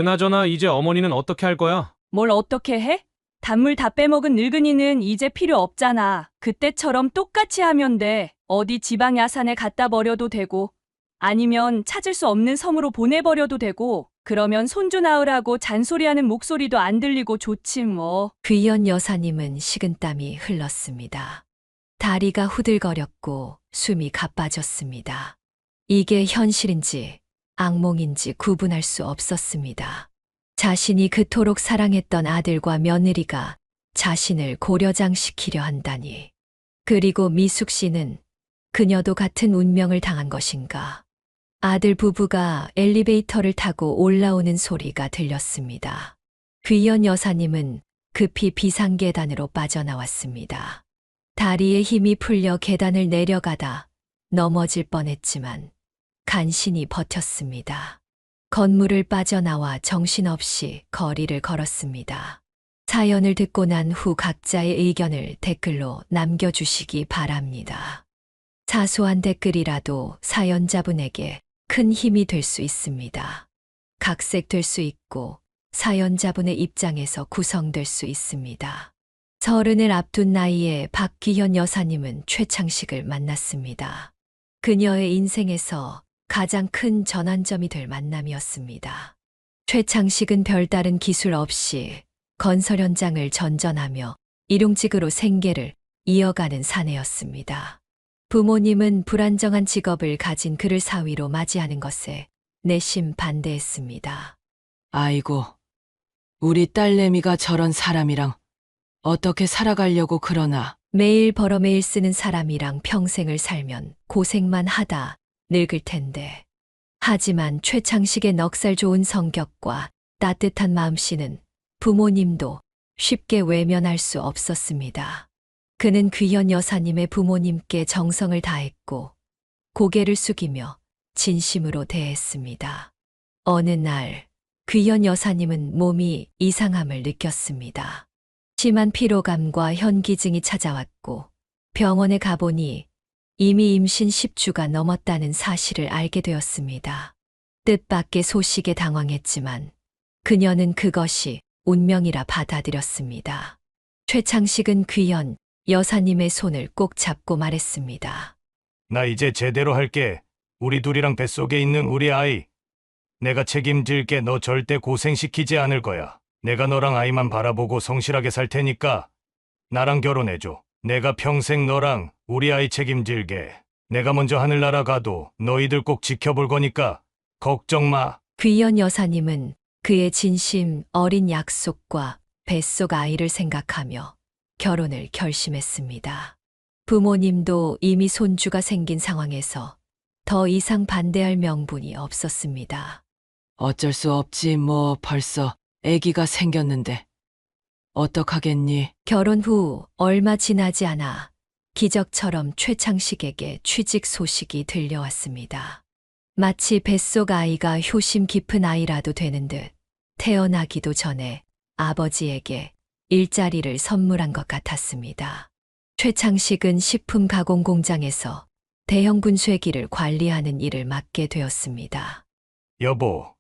그나저나 이제 어머니는 어떻게 할 거야? 뭘 어떻게 해? 단물 다 빼먹은 늙은이는 이제 필요 없잖아. 그때처럼 똑같이 하면 돼. 어디 지방 야산에 갖다 버려도 되고, 아니면 찾을 수 없는 섬으로 보내버려도 되고, 그러면 손주 낳으라고 잔소리하는 목소리도 안 들리고 좋지 뭐. 귀연 여사님은 식은땀이 흘렀습니다. 다리가 후들거렸고 숨이 가빠졌습니다. 이게 현실인지 악몽인지 구분할 수 없었습니다. 자신이 그토록 사랑했던 아들과 며느리가 자신을 고려장시키려 한다니. 그리고 미숙 씨는 그녀도 같은 운명을 당한 것인가. 아들 부부가 엘리베이터를 타고 올라오는 소리가 들렸습니다. 귀연 여사님은 급히 비상계단으로 빠져나왔습니다. 다리에 힘이 풀려 계단을 내려가다 넘어질 뻔했지만 간신히 버텼습니다. 건물을 빠져나와 정신없이 거리를 걸었습니다. 사연을 듣고 난 후 각자의 의견을 댓글로 남겨주시기 바랍니다. 사소한 댓글이라도 사연자분에게 큰 힘이 될 수 있습니다. 각색될 수 있고 사연자분의 입장에서 구성될 수 있습니다. 30을 앞둔 나이에 박귀현 여사님은 최창식을 만났습니다. 그녀의 인생에서 가장 큰 전환점이 될 만남이었습니다. 최창식은 별다른 기술 없이 건설 현장을 전전하며 일용직으로 생계를 이어가는 사내였습니다. 부모님은 불안정한 직업을 가진 그를 사위로 맞이하는 것에 내심 반대했습니다. 아이고, 우리 딸내미가 저런 사람이랑 어떻게 살아가려고 그러나. 매일 벌어매일 쓰는 사람이랑 평생을 살면 고생만 하다 늙을 텐데. 하지만 최창식의 넉살 좋은 성격과 따뜻한 마음씨는 부모님도 쉽게 외면할 수 없었습니다. 그는 귀현 여사님의 부모님께 정성을 다했고 고개를 숙이며 진심으로 대했습니다. 어느 날 귀현 여사님은 몸이 이상함을 느꼈습니다. 심한 피로감과 현기증이 찾아왔고 병원에 가보니 이미 임신 10주가 넘었다는 사실을 알게 되었습니다. 뜻밖의 소식에 당황했지만 그녀는 그것이 운명이라 받아들였습니다. 최창식은 귀현 여사님의 손을 꼭 잡고 말했습니다. 나 이제 제대로 할게. 우리 둘이랑 뱃속에 있는 우리 아이. 내가 책임질게. 너 절대 고생시키지 않을 거야. 내가 너랑 아이만 바라보고 성실하게 살 테니까 나랑 결혼해줘. 내가 평생 너랑 우리 아이 책임질게. 내가 먼저 하늘나라 가도 너희들 꼭 지켜볼 거니까 걱정 마. 귀현 여사님은 그의 진심 어린 약속과 뱃속 아이를 생각하며 결혼을 결심했습니다. 부모님도 이미 손주가 생긴 상황에서 더 이상 반대할 명분이 없었습니다. 어쩔 수 없지 뭐 벌써 아기가 생겼는데. 어떡하겠니? 결혼 후 얼마 지나지 않아 기적처럼 최창식에게 취직 소식이 들려왔습니다. 마치 뱃속 아이가 효심 깊은 아이라도 되는 듯 태어나기도 전에 아버지에게 일자리를 선물한 것 같았습니다. 최창식은 식품 가공 공장에서 대형 분쇄기를 관리하는 일을 맡게 되었습니다. 여보,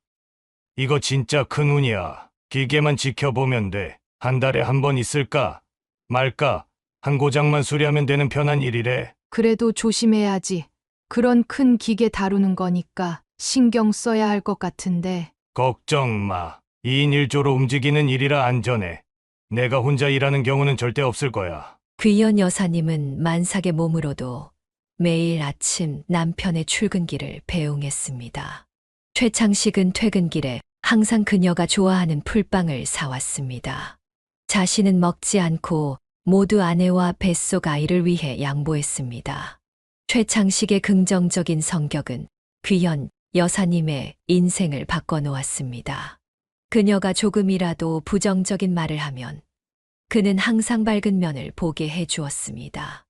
이거 진짜 큰 운이야. 기계만 지켜보면 돼. 한 달에 한 번 있을까 말까 한 고장만 수리하면 되는 편한 일이래. 그래도 조심해야지. 그런 큰 기계 다루는 거니까 신경 써야 할 것 같은데. 걱정 마. 2인 1조로 움직이는 일이라 안전해. 내가 혼자 일하는 경우는 절대 없을 거야. 귀연 여사님은 만삭의 몸으로도 매일 아침 남편의 출근길을 배웅했습니다. 최창식은 퇴근길에 항상 그녀가 좋아하는 풀빵을 사왔습니다. 자신은 먹지 않고 모두 아내와 뱃속 아이를 위해 양보했습니다. 최창식의 긍정적인 성격은 귀연 여사님의 인생을 바꿔놓았습니다. 그녀가 조금이라도 부정적인 말을 하면 그는 항상 밝은 면을 보게 해주었습니다.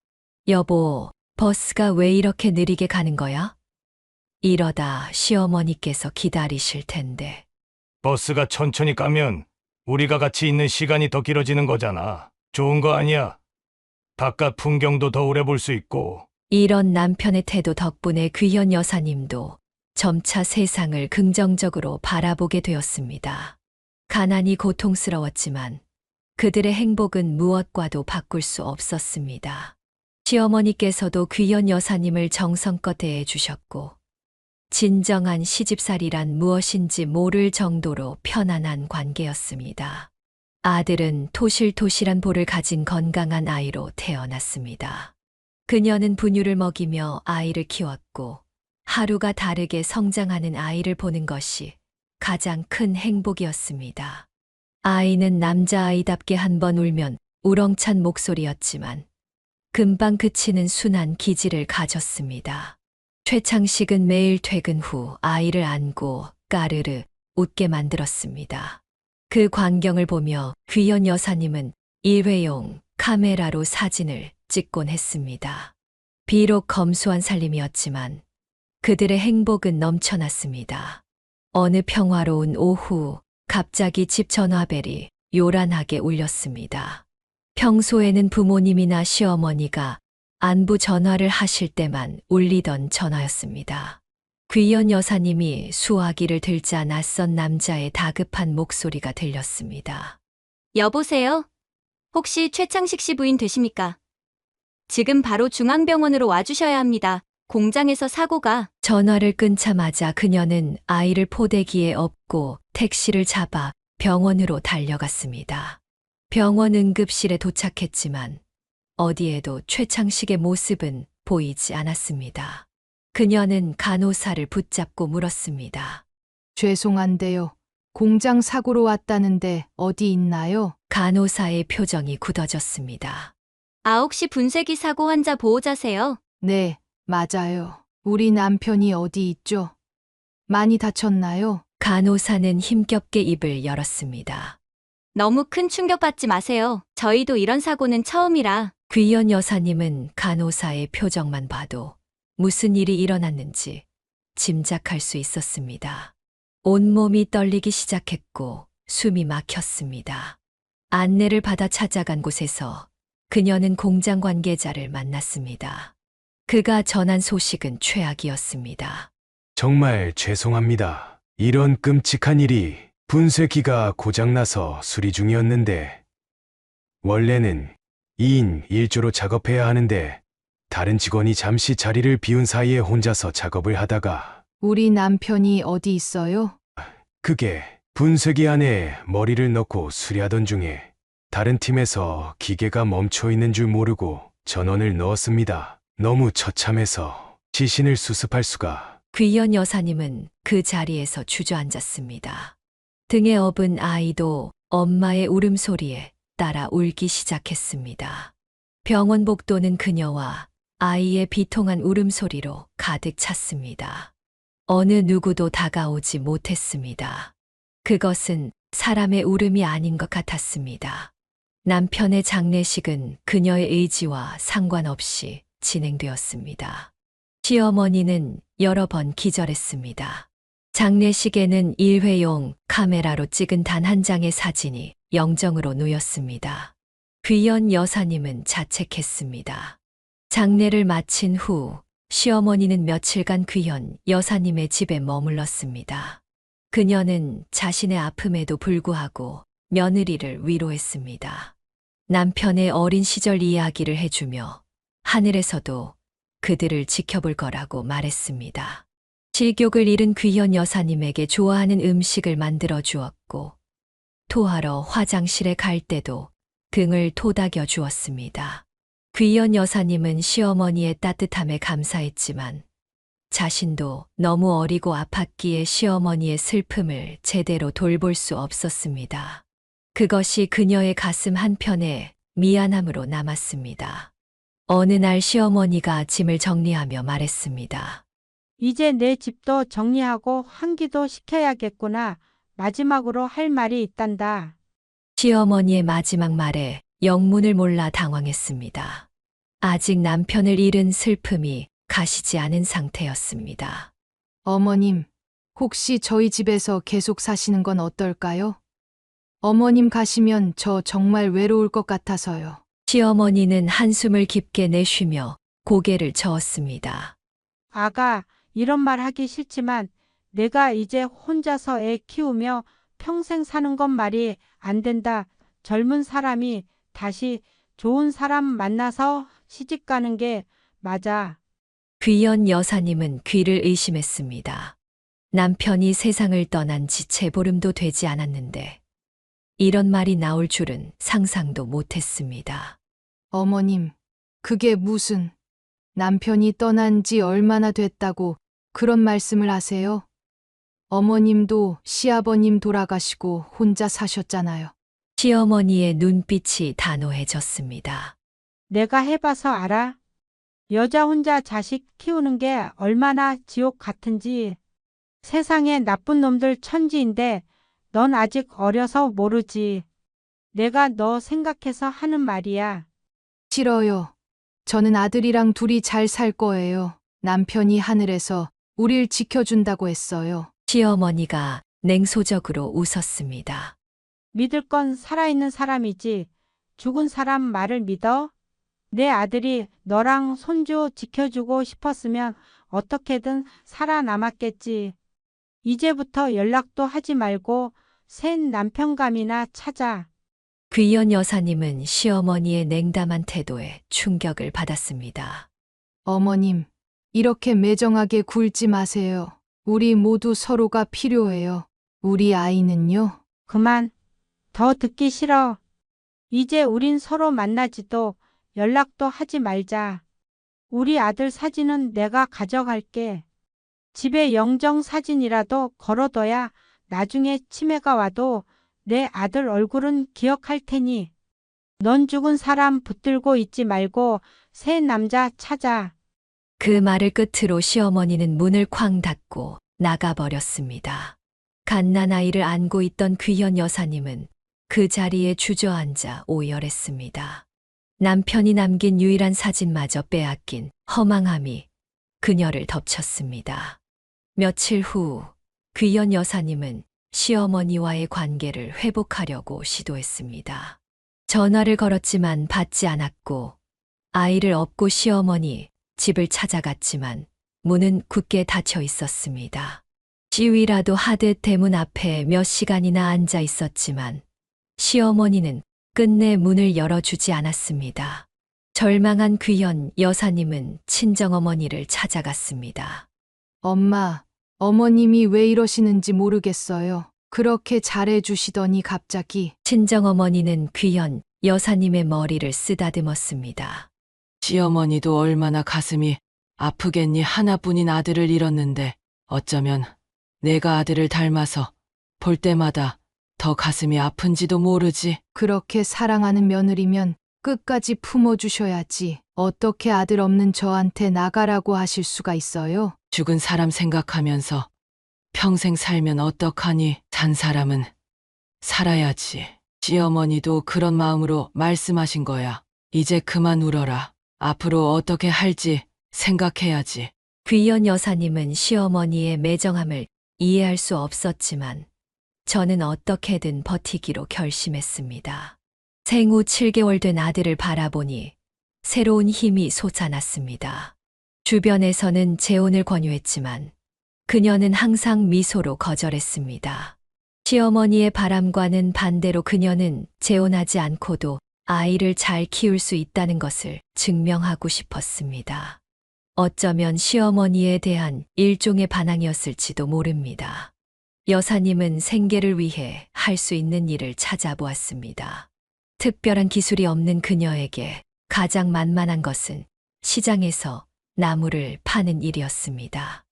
여보, 버스가 왜 이렇게 느리게 가는 거야? 이러다 시어머니께서 기다리실 텐데. 버스가 천천히 가면 우리가 같이 있는 시간이 더 길어지는 거잖아. 좋은 거 아니야? 바깥 풍경도 더 오래 볼 수 있고. 이런 남편의 태도 덕분에 귀현 여사님도 점차 세상을 긍정적으로 바라보게 되었습니다. 가난이 고통스러웠지만 그들의 행복은 무엇과도 바꿀 수 없었습니다. 시어머니께서도 귀연 여사님을 정성껏 대해 주셨고, 진정한 시집살이란 무엇인지 모를 정도로 편안한 관계였습니다. 아들은 토실토실한 볼을 가진 건강한 아이로 태어났습니다. 그녀는 분유를 먹이며 아이를 키웠고, 하루가 다르게 성장하는 아이를 보는 것이 가장 큰 행복이었습니다. 아이는 남자아이답게 한 번 울면 우렁찬 목소리였지만 금방 그치는 순한 기질을 가졌습니다. 최창식은 매일 퇴근 후 아이를 안고 까르르 웃게 만들었습니다. 그 광경을 보며 귀연 여사님은 일회용 카메라로 사진을 찍곤 했습니다. 비록 검소한 살림이었지만 그들의 행복은 넘쳐났습니다. 어느 평화로운 오후 갑자기 집 전화벨이 요란하게 울렸습니다. 평소에는 부모님이나 시어머니가 안부 전화를 하실 때만 울리던 전화였습니다. 귀연 여사님이 수화기를 들자 낯선 남자의 다급한 목소리가 들렸습니다. 여보세요? 혹시 최창식 씨 부인 되십니까? 지금 바로 중앙병원으로 와주셔야 합니다. 공장에서 사고가. 전화를 끊자마자 그녀는 아이를 포대기에 업고 택시를 잡아 병원으로 달려갔습니다. 병원 응급실에 도착했지만 어디에도 최창식의 모습은 보이지 않았습니다. 그녀는 간호사를 붙잡고 물었습니다. 죄송한데요. 공장 사고로 왔다는데 어디 있나요? 간호사의 표정이 굳어졌습니다. 아, 혹시 분쇄기 사고 환자 보호자세요? 네, 맞아요. 우리 남편이 어디 있죠? 많이 다쳤나요? 간호사는 힘겹게 입을 열었습니다. 너무 큰 충격받지 마세요. 저희도 이런 사고는 처음이라. 귀연 여사님은 간호사의 표정만 봐도 무슨 일이 일어났는지 짐작할 수 있었습니다. 온몸이 떨리기 시작했고 숨이 막혔습니다. 안내를 받아 찾아간 곳에서 그녀는 공장 관계자를 만났습니다. 그가 전한 소식은 최악이었습니다. 정말 죄송합니다. 이런 끔찍한 일이 분쇄기가 고장나서 수리 중이었는데 원래는 2인 1조로 작업해야 하는데 다른 직원이 잠시 자리를 비운 사이에 혼자서 작업을 하다가 우리 남편이 어디 있어요? 그게 분쇄기 안에 머리를 넣고 수리하던 중에 다른 팀에서 기계가 멈춰 있는 줄 모르고 전원을 넣었습니다. 너무 처참해서 시신을 수습할 수가. 귀연 여사님은 그 자리에서 주저앉았습니다. 등에 업은 아이도 엄마의 울음소리에 따라 울기 시작했습니다. 병원 복도는 그녀와 아이의 비통한 울음소리로 가득 찼습니다. 어느 누구도 다가오지 못했습니다. 그것은 사람의 울음이 아닌 것 같았습니다. 남편의 장례식은 그녀의 의지와 상관없이 진행되었습니다. 시어머니는 여러 번 기절했습니다. 장례식에는 일회용 카메라로 찍은 단 한 장의 사진이 영정으로 놓였습니다. 귀연 여사님은 자책했습니다. 장례를 마친 후 시어머니는 며칠간 귀연 여사님의 집에 머물렀습니다. 그녀는 자신의 아픔에도 불구하고 며느리를 위로했습니다. 남편의 어린 시절 이야기를 해주며 하늘에서도 그들을 지켜볼 거라고 말했습니다. 식욕을 잃은 귀연 여사님에게 좋아하는 음식을 만들어 주었고 토하러 화장실에 갈 때도 등을 토닥여 주었습니다. 귀연 여사님은 시어머니의 따뜻함에 감사했지만 자신도 너무 어리고 아팠기에 시어머니의 슬픔을 제대로 돌볼 수 없었습니다. 그것이 그녀의 가슴 한편에 미안함으로 남았습니다. 어느 날 시어머니가 짐을 정리하며 말했습니다. 이제 내 집도 정리하고 환기도 시켜야겠구나. 마지막으로 할 말이 있단다. 시어머니의 마지막 말에 영문을 몰라 당황했습니다. 아직 남편을 잃은 슬픔이 가시지 않은 상태였습니다. 어머님, 혹시 저희 집에서 계속 사시는 건 어떨까요? 어머님 가시면 저 정말 외로울 것 같아서요. 시어머니는 한숨을 깊게 내쉬며 고개를 저었습니다. 아가, 이런 말 하기 싫지만 내가 이제 혼자서 애 키우며 평생 사는 건 말이 안 된다. 젊은 사람이 다시 좋은 사람 만나서 시집 가는 게 맞아. 귀연 여사님은 귀를 의심했습니다. 남편이 세상을 떠난 지 채보름도 되지 않았는데 이런 말이 나올 줄은 상상도 못했습니다. 어머님, 그게 무슨 남편이 떠난 지 얼마나 됐다고 그런 말씀을 하세요? 어머님도 시아버님 돌아가시고 혼자 사셨잖아요. 시어머니의 눈빛이 단호해졌습니다. 내가 해봐서 알아. 여자 혼자 자식 키우는 게 얼마나 지옥 같은지. 세상에 나쁜 놈들 천지인데 넌 아직 어려서 모르지. 내가 너 생각해서 하는 말이야. 싫어요. 저는 아들이랑 둘이 잘 살 거예요. 남편이 하늘에서 우릴 지켜준다고 했어요. 시어머니가 냉소적으로 웃었습니다. 믿을 건 살아있는 사람이지. 죽은 사람 말을 믿어? 내 아들이 너랑 손주 지켜주고 싶었으면 어떻게든 살아남았겠지. 이제부터 연락도 하지 말고 새 남편감이나 찾아. 귀연 여사님은 시어머니의 냉담한 태도에 충격을 받았습니다. 어머님, 이렇게 매정하게 굴지 마세요. 우리 모두 서로가 필요해요. 우리 아이는요? 그만. 더 듣기 싫어. 이제 우린 서로 만나지도 연락도 하지 말자. 우리 아들 사진은 내가 가져갈게. 집에 영정 사진이라도 걸어둬야 나중에 치매가 와도 내 아들 얼굴은 기억할 테니. 넌 죽은 사람 붙들고 있지 말고 새 남자 찾아. 그 말을 끝으로 시어머니는 문을 쾅 닫고 나가버렸습니다. 갓난아이를 안고 있던 귀연 여사님은 그 자리에 주저앉아 오열했습니다. 남편이 남긴 유일한 사진마저 빼앗긴 허망함이 그녀를 덮쳤습니다. 며칠 후 귀연 여사님은 시어머니와의 관계를 회복하려고 시도했습니다. 전화를 걸었지만 받지 않았고 아이를 업고 시어머니 집을 찾아갔지만 문은 굳게 닫혀 있었습니다. 시위라도 하듯 대문 앞에 몇 시간이나 앉아 있었지만 시어머니는 끝내 문을 열어주지 않았습니다. 절망한 귀연 여사님은 친정어머니를 찾아갔습니다. 엄마, 어머님이 왜 이러시는지 모르겠어요. 그렇게 잘해주시더니 갑자기. 친정어머니는 귀연 여사님의 머리를 쓰다듬었습니다. 시어머니도 얼마나 가슴이 아프겠니. 하나뿐인 아들을 잃었는데 어쩌면 내가 아들을 닮아서 볼 때마다 더 가슴이 아픈지도 모르지. 그렇게 사랑하는 며느리면 끝까지 품어주셔야지. 어떻게 아들 없는 저한테 나가라고 하실 수가 있어요? 죽은 사람 생각하면서 평생 살면 어떡하니. 산 사람은 살아야지. 시어머니도 그런 마음으로 말씀하신 거야. 이제 그만 울어라. 앞으로 어떻게 할지 생각해야지. 귀연 여사님은 시어머니의 매정함을 이해할 수 없었지만 저는 어떻게든 버티기로 결심했습니다. 생후 7개월 된 아들을 바라보니 새로운 힘이 솟아났습니다. 주변에서는 재혼을 권유했지만 그녀는 항상 미소로 거절했습니다. 시어머니의 바람과는 반대로 그녀는 재혼하지 않고도 아이를 잘 키울 수 있다는 것을 증명하고 싶었습니다. 어쩌면 시어머니에 대한 일종의 반항이었을지도 모릅니다. 여사님은 생계를 위해 할 수 있는 일을 찾아보았습니다. 특별한 기술이 없는 그녀에게 가장 만만한 것은 시장에서 나무를 파는 일이었습니다.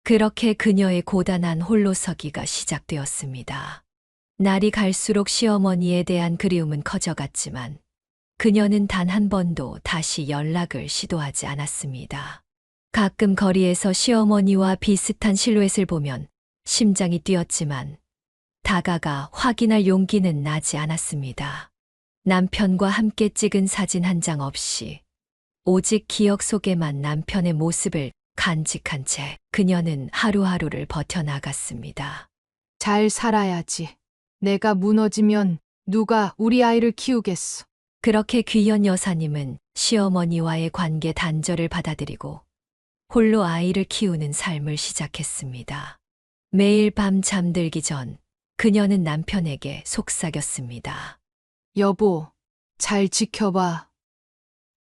그렇게 그녀의 고단한 홀로서기가 시작되었습니다. 날이 갈수록 시어머니에 대한 그리움은 커져갔지만 그녀는 단 한 번도 다시 연락을 시도하지 않았습니다. 가끔 거리에서 시어머니와 비슷한 실루엣을 보면 심장이 뛰었지만 다가가 확인할 용기는 나지 않았습니다. 남편과 함께 찍은 사진 한 장 없이 오직 기억 속에만 남편의 모습을 간직한 채 그녀는 하루하루를 버텨나갔습니다. 잘 살아야지. 내가 무너지면 누가 우리 아이를 키우겠어. 그렇게 귀연 여사님은 시어머니와의 관계 단절을 받아들이고 홀로 아이를 키우는 삶을 시작했습니다. 매일 밤 잠들기 전 그녀는 남편에게 속삭였습니다. 여보, 잘 지켜봐.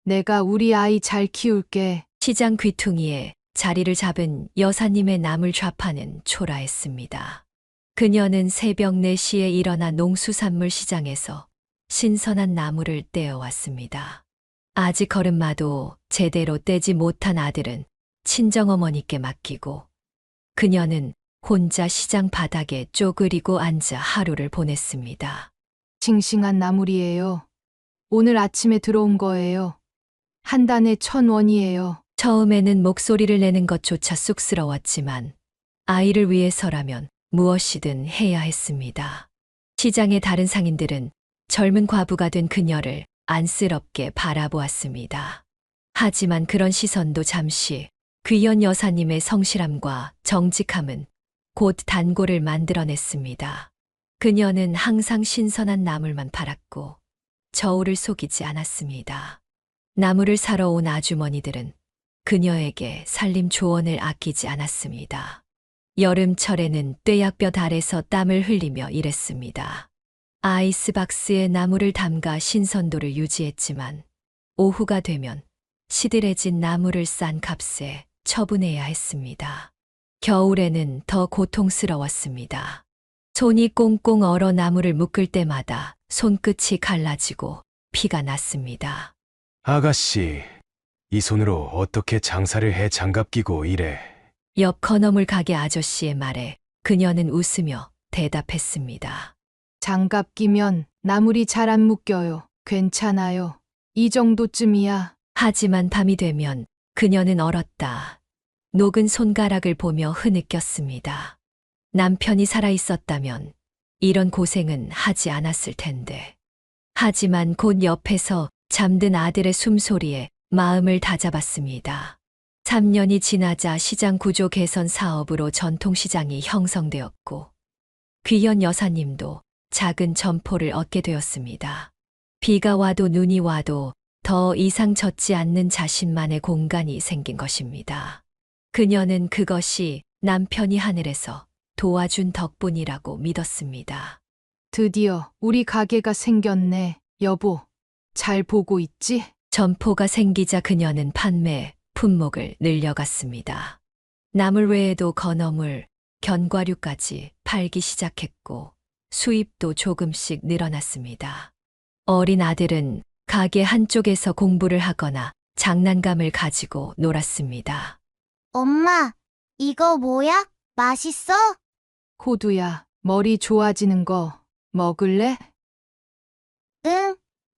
내가 우리 아이 잘 키울게. 시장 귀퉁이에 자리를 잡은 여사님의 나물 좌파는 초라했습니다. 그녀는 새벽 4시에 일어나 농수산물 시장에서 신선한 나물을 떼어왔습니다. 아직 걸음마도 제대로 떼지 못한 아들은 친정어머니께 맡기고 그녀는 혼자 시장 바닥에 쪼그리고 앉아 하루를 보냈습니다. 싱싱한 나물이에요. 오늘 아침에 들어온 거예요. 한 단에 1,000원이에요. 처음에는 목소리를 내는 것조차 쑥스러웠지만 아이를 위해서라면 무엇이든 해야 했습니다. 시장의 다른 상인들은 젊은 과부가 된 그녀를 안쓰럽게 바라보았습니다. 하지만 그런 시선도 잠시 귀연 여사님의 성실함과 정직함은 곧 단골을 만들어냈습니다. 그녀는 항상 신선한 나물만 팔았고 저울을 속이지 않았습니다. 나물을 사러 온 아주머니들은 그녀에게 살림 조언을 아끼지 않았습니다. 여름철에는 뙤약볕 아래서 땀을 흘리며 일했습니다. 아이스박스에 나물을 담가 신선도를 유지했지만 오후가 되면 시들해진 나물을 싼 값에 처분해야 했습니다. 겨울에는 더 고통스러웠습니다. 손이 꽁꽁 얼어 나물을 묶을 때마다 손끝이 갈라지고 피가 났습니다. 아가씨, 이 손으로 어떻게 장사를 해 장갑 끼고 이래? 옆 건어물 가게 아저씨의 말에 그녀는 웃으며 대답했습니다. 장갑 끼면 나물이 잘 안 묶여요. 괜찮아요. 이 정도쯤이야. 하지만 밤이 되면 그녀는 얼었다. 녹은 손가락을 보며 흐느꼈습니다. 남편이 살아있었다면 이런 고생은 하지 않았을 텐데. 하지만 곧 옆에서 잠든 아들의 숨소리에 마음을 다잡았습니다. 3년이 지나자 시장 구조 개선 사업으로 전통시장이 형성되었고 귀연 여사님도 작은 점포를 얻게 되었습니다. 비가 와도 눈이 와도 더 이상 젖지 않는 자신만의 공간이 생긴 것입니다. 그녀는 그것이 남편이 하늘에서 도와준 덕분이라고 믿었습니다. 드디어 우리 가게가 생겼네. 여보, 잘 보고 있지? 점포가 생기자 그녀는 판매 품목을 늘려갔습니다. 나물 외에도 건어물, 견과류까지 팔기 시작했고 수입도 조금씩 늘어났습니다. 어린 아들은 가게 한쪽에서 공부를 하거나 장난감을 가지고 놀았습니다. 엄마, 이거 뭐야? 맛있어? 호두야, 머리 좋아지는 거 먹을래? 응,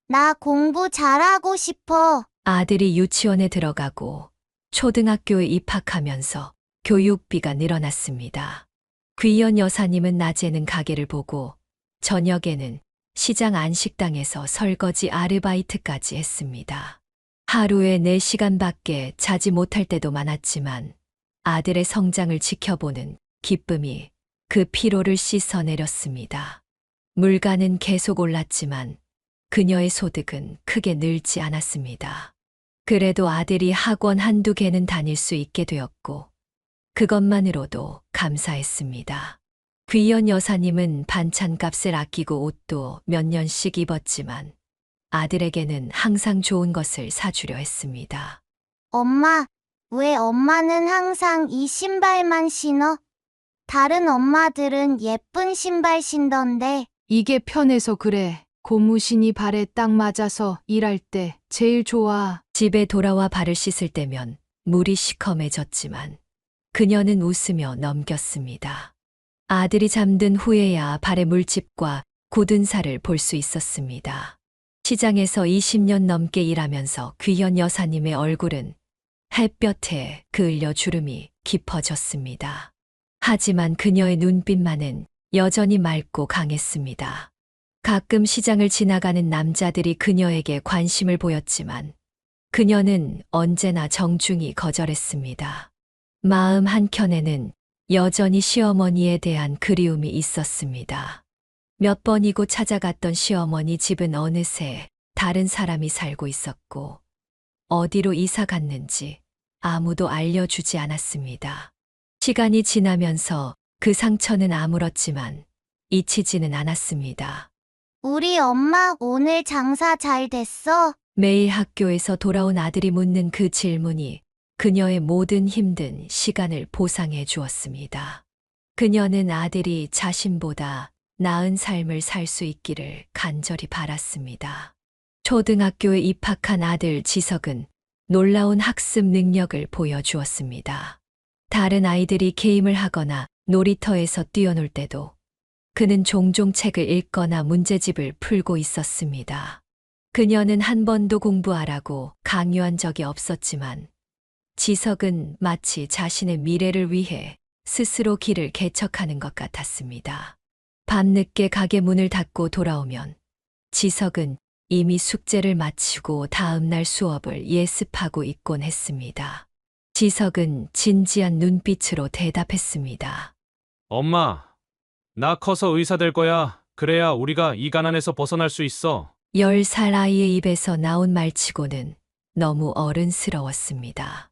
나 공부 잘하고 싶어. 아들이 유치원에 들어가고 초등학교에 입학하면서 교육비가 늘어났습니다. 귀연 여사님은 낮에는 가게를 보고 저녁에는 시장 안식당에서 설거지 아르바이트까지 했습니다. 하루에 4시간밖에 자지 못할 때도 많았지만 아들의 성장을 지켜보는 기쁨이 그 피로를 씻어내렸습니다. 물가는 계속 올랐지만 그녀의 소득은 크게 늘지 않았습니다. 그래도 아들이 학원 한두 개는 다닐 수 있게 되었고 그것만으로도 감사했습니다. 귀연 여사님은 반찬값을 아끼고 옷도 몇 년씩 입었지만 아들에게는 항상 좋은 것을 사주려 했습니다. 엄마, 왜 엄마는 항상 이 신발만 신어? 다른 엄마들은 예쁜 신발 신던데. 이게 편해서 그래. 고무신이 발에 딱 맞아서 일할 때 제일 좋아. 집에 돌아와 발을 씻을 때면 물이 시커매졌지만 그녀는 웃으며 넘겼습니다. 아들이 잠든 후에야 발의 물집과 굳은 살을 볼 수 있었습니다. 시장에서 20년 넘게 일하면서 귀연 여사님의 얼굴은 햇볕에 그을려 주름이 깊어졌습니다. 하지만 그녀의 눈빛만은 여전히 맑고 강했습니다. 가끔 시장을 지나가는 남자들이 그녀에게 관심을 보였지만 그녀는 언제나 정중히 거절했습니다. 마음 한켠에는 여전히 시어머니에 대한 그리움이 있었습니다. 몇 번이고 찾아갔던 시어머니 집은 어느새 다른 사람이 살고 있었고 어디로 이사 갔는지 아무도 알려주지 않았습니다. 시간이 지나면서 그 상처는 아물었지만 잊히지는 않았습니다. 우리 엄마 오늘 장사 잘 됐어? 매일 학교에서 돌아온 아들이 묻는 그 질문이 그녀의 모든 힘든 시간을 보상해 주었습니다. 그녀는 아들이 자신보다 나은 삶을 살 수 있기를 간절히 바랐습니다. 초등학교에 입학한 아들 지석은 놀라운 학습 능력을 보여주었습니다. 다른 아이들이 게임을 하거나 놀이터에서 뛰어놀 때도 그는 종종 책을 읽거나 문제집을 풀고 있었습니다. 그녀는 한 번도 공부하라고 강요한 적이 없었지만 지석은 마치 자신의 미래를 위해 스스로 길을 개척하는 것 같았습니다. 밤늦게 가게 문을 닫고 돌아오면 지석은 이미 숙제를 마치고 다음 날 수업을 예습하고 있곤 했습니다. 지석은 진지한 눈빛으로 대답했습니다. 엄마, 나 커서 의사 될 거야. 그래야 우리가 이 가난에서 벗어날 수 있어. 10살 아이의 입에서 나온 말치고는 너무 어른스러웠습니다.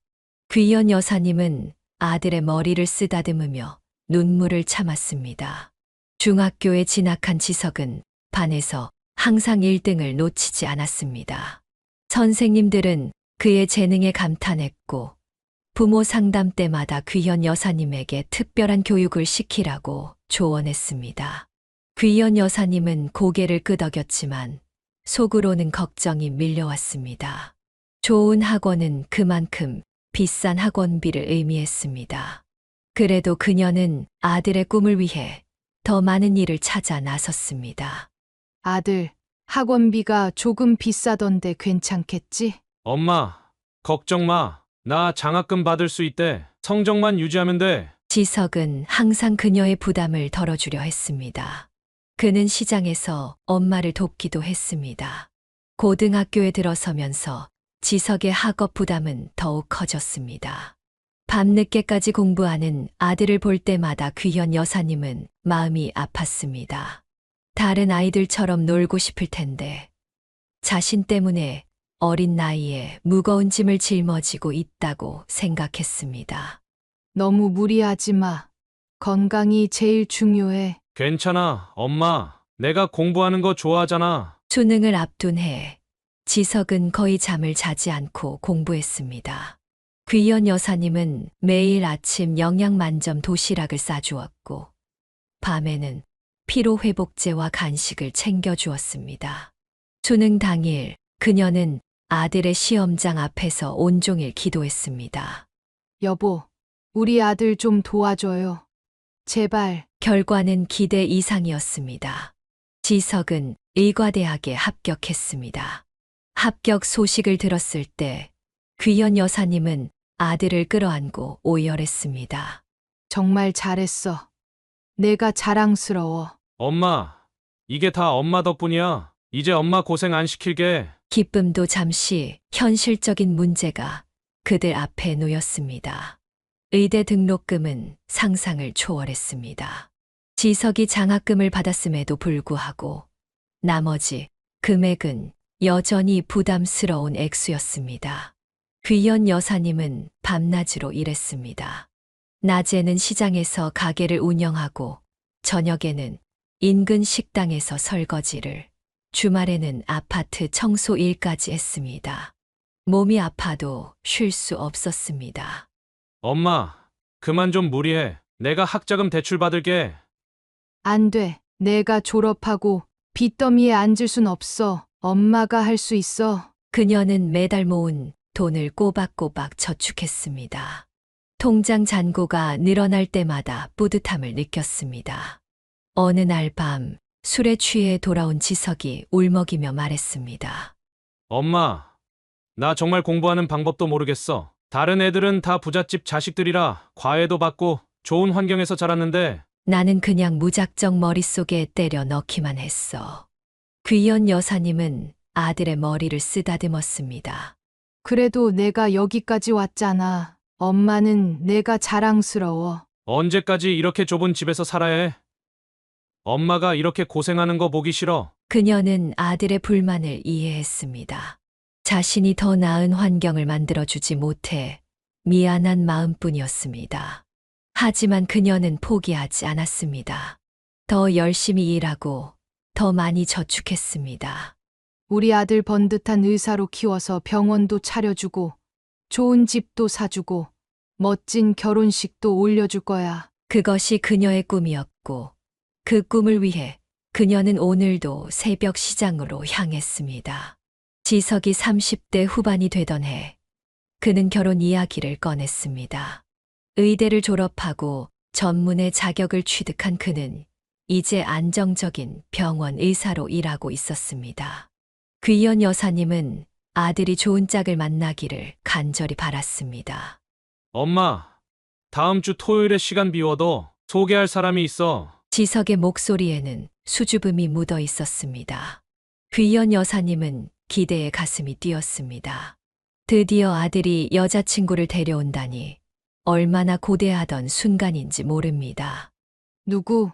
귀연 여사님은 아들의 머리를 쓰다듬으며 눈물을 참았습니다. 중학교에 진학한 지석은 반에서 항상 1등을 놓치지 않았습니다. 선생님들은 그의 재능에 감탄했고 부모 상담 때마다 귀현 여사님에게 특별한 교육을 시키라고 조언했습니다. 귀현 여사님은 고개를 끄덕였지만 속으로는 걱정이 밀려왔습니다. 좋은 학원은 그만큼 비싼 학원비를 의미했습니다. 그래도 그녀는 아들의 꿈을 위해 더 많은 일을 찾아 나섰습니다. 아들, 학원비가 조금 비싸던데 괜찮겠지? 엄마, 걱정 마. 나 장학금 받을 수 있대. 성적만 유지하면 돼. 지석은 항상 그녀의 부담을 덜어주려 했습니다. 그는 시장에서 엄마를 돕기도 했습니다. 고등학교에 들어서면서 지석의 학업 부담은 더욱 커졌습니다. 밤늦게까지 공부하는 아들을 볼 때마다 귀현 여사님은 마음이 아팠습니다. 다른 아이들처럼 놀고 싶을 텐데 자신 때문에 어린 나이에 무거운 짐을 짊어지고 있다고 생각했습니다. 너무 무리하지 마. 건강이 제일 중요해. 괜찮아, 엄마. 내가 공부하는 거 좋아하잖아. 수능을 앞둔 해 지석은 거의 잠을 자지 않고 공부했습니다. 귀연 여사님은 매일 아침 영양 만점 도시락을 싸주었고 밤에는 피로회복제와 간식을 챙겨주었습니다. 수능 당일 그녀는 아들의 시험장 앞에서 온종일 기도했습니다. 여보, 우리 아들 좀 도와줘요. 제발. 결과는 기대 이상이었습니다. 지석은 의과대학에 합격했습니다. 합격 소식을 들었을 때 귀연 여사님은 아들을 끌어안고 오열했습니다. 정말 잘했어. 내가 자랑스러워. 엄마, 이게 다 엄마 덕분이야. 이제 엄마 고생 안 시킬게. 기쁨도 잠시 현실적인 문제가 그들 앞에 놓였습니다. 의대 등록금은 상상을 초월했습니다. 지석이 장학금을 받았음에도 불구하고 나머지 금액은 여전히 부담스러운 액수였습니다. 귀연 여사님은 밤낮으로 일했습니다. 낮에는 시장에서 가게를 운영하고 저녁에는 인근 식당에서 설거지를, 주말에는 아파트 청소 일까지 했습니다. 몸이 아파도 쉴 수 없었습니다. 엄마, 그만 좀 무리해. 내가 학자금 대출 받을게. 안 돼. 내가 졸업하고 빚더미에 앉을 순 없어. 엄마가 할 수 있어. 그녀는 매달 모은 돈을 꼬박꼬박 저축했습니다. 통장 잔고가 늘어날 때마다 뿌듯함을 느꼈습니다. 어느 날 밤 술에 취해 돌아온 지석이 울먹이며 말했습니다. 엄마, 나 정말 공부하는 방법도 모르겠어. 다른 애들은 다 부잣집 자식들이라 과외도 받고 좋은 환경에서 자랐는데 나는 그냥 무작정 머릿속에 때려 넣기만 했어. 귀연 여사님은 아들의 머리를 쓰다듬었습니다. 그래도 내가 여기까지 왔잖아. 엄마는 내가 자랑스러워. 언제까지 이렇게 좁은 집에서 살아야 해? 엄마가 이렇게 고생하는 거 보기 싫어. 그녀는 아들의 불만을 이해했습니다. 자신이 더 나은 환경을 만들어주지 못해 미안한 마음뿐이었습니다. 하지만 그녀는 포기하지 않았습니다. 더 열심히 일하고 더 많이 저축했습니다. 우리 아들 번듯한 의사로 키워서 병원도 차려주고 좋은 집도 사주고 멋진 결혼식도 올려줄 거야. 그것이 그녀의 꿈이었고 그 꿈을 위해 그녀는 오늘도 새벽 시장으로 향했습니다. 지석이 30대 후반이 되던 해 그는 결혼 이야기를 꺼냈습니다. 의대를 졸업하고 전문의 자격을 취득한 그는 이제 안정적인 병원 의사로 일하고 있었습니다. 귀연 여사님은 아들이 좋은 짝을 만나기를 간절히 바랐습니다. 엄마, 다음 주 토요일에 시간 비워도 소개할 사람이 있어. 지석의 목소리에는 수줍음이 묻어 있었습니다. 귀연 여사님은 기대에 가슴이 뛰었습니다. 드디어 아들이 여자친구를 데려온다니 얼마나 고대하던 순간인지 모릅니다. 누구?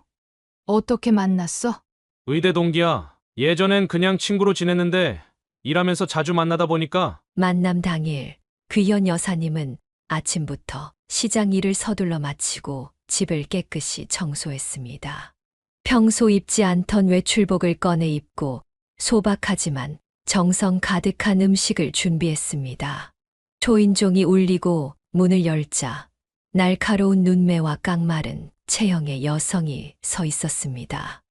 어떻게 만났어? 의대 동기야. 예전엔 그냥 친구로 지냈는데 일하면서 자주 만나다 보니까 만남 당일 귀연 여사님은 아침부터 시장 일을 서둘러 마치고 집을 깨끗이 청소했습니다. 평소 입지 않던 외출복을 꺼내 입고 소박하지만 정성 가득한 음식을 준비했습니다. 초인종이 울리고 문을 열자 날카로운 눈매와 깡마른 체형의 여성이 서 있었습니다.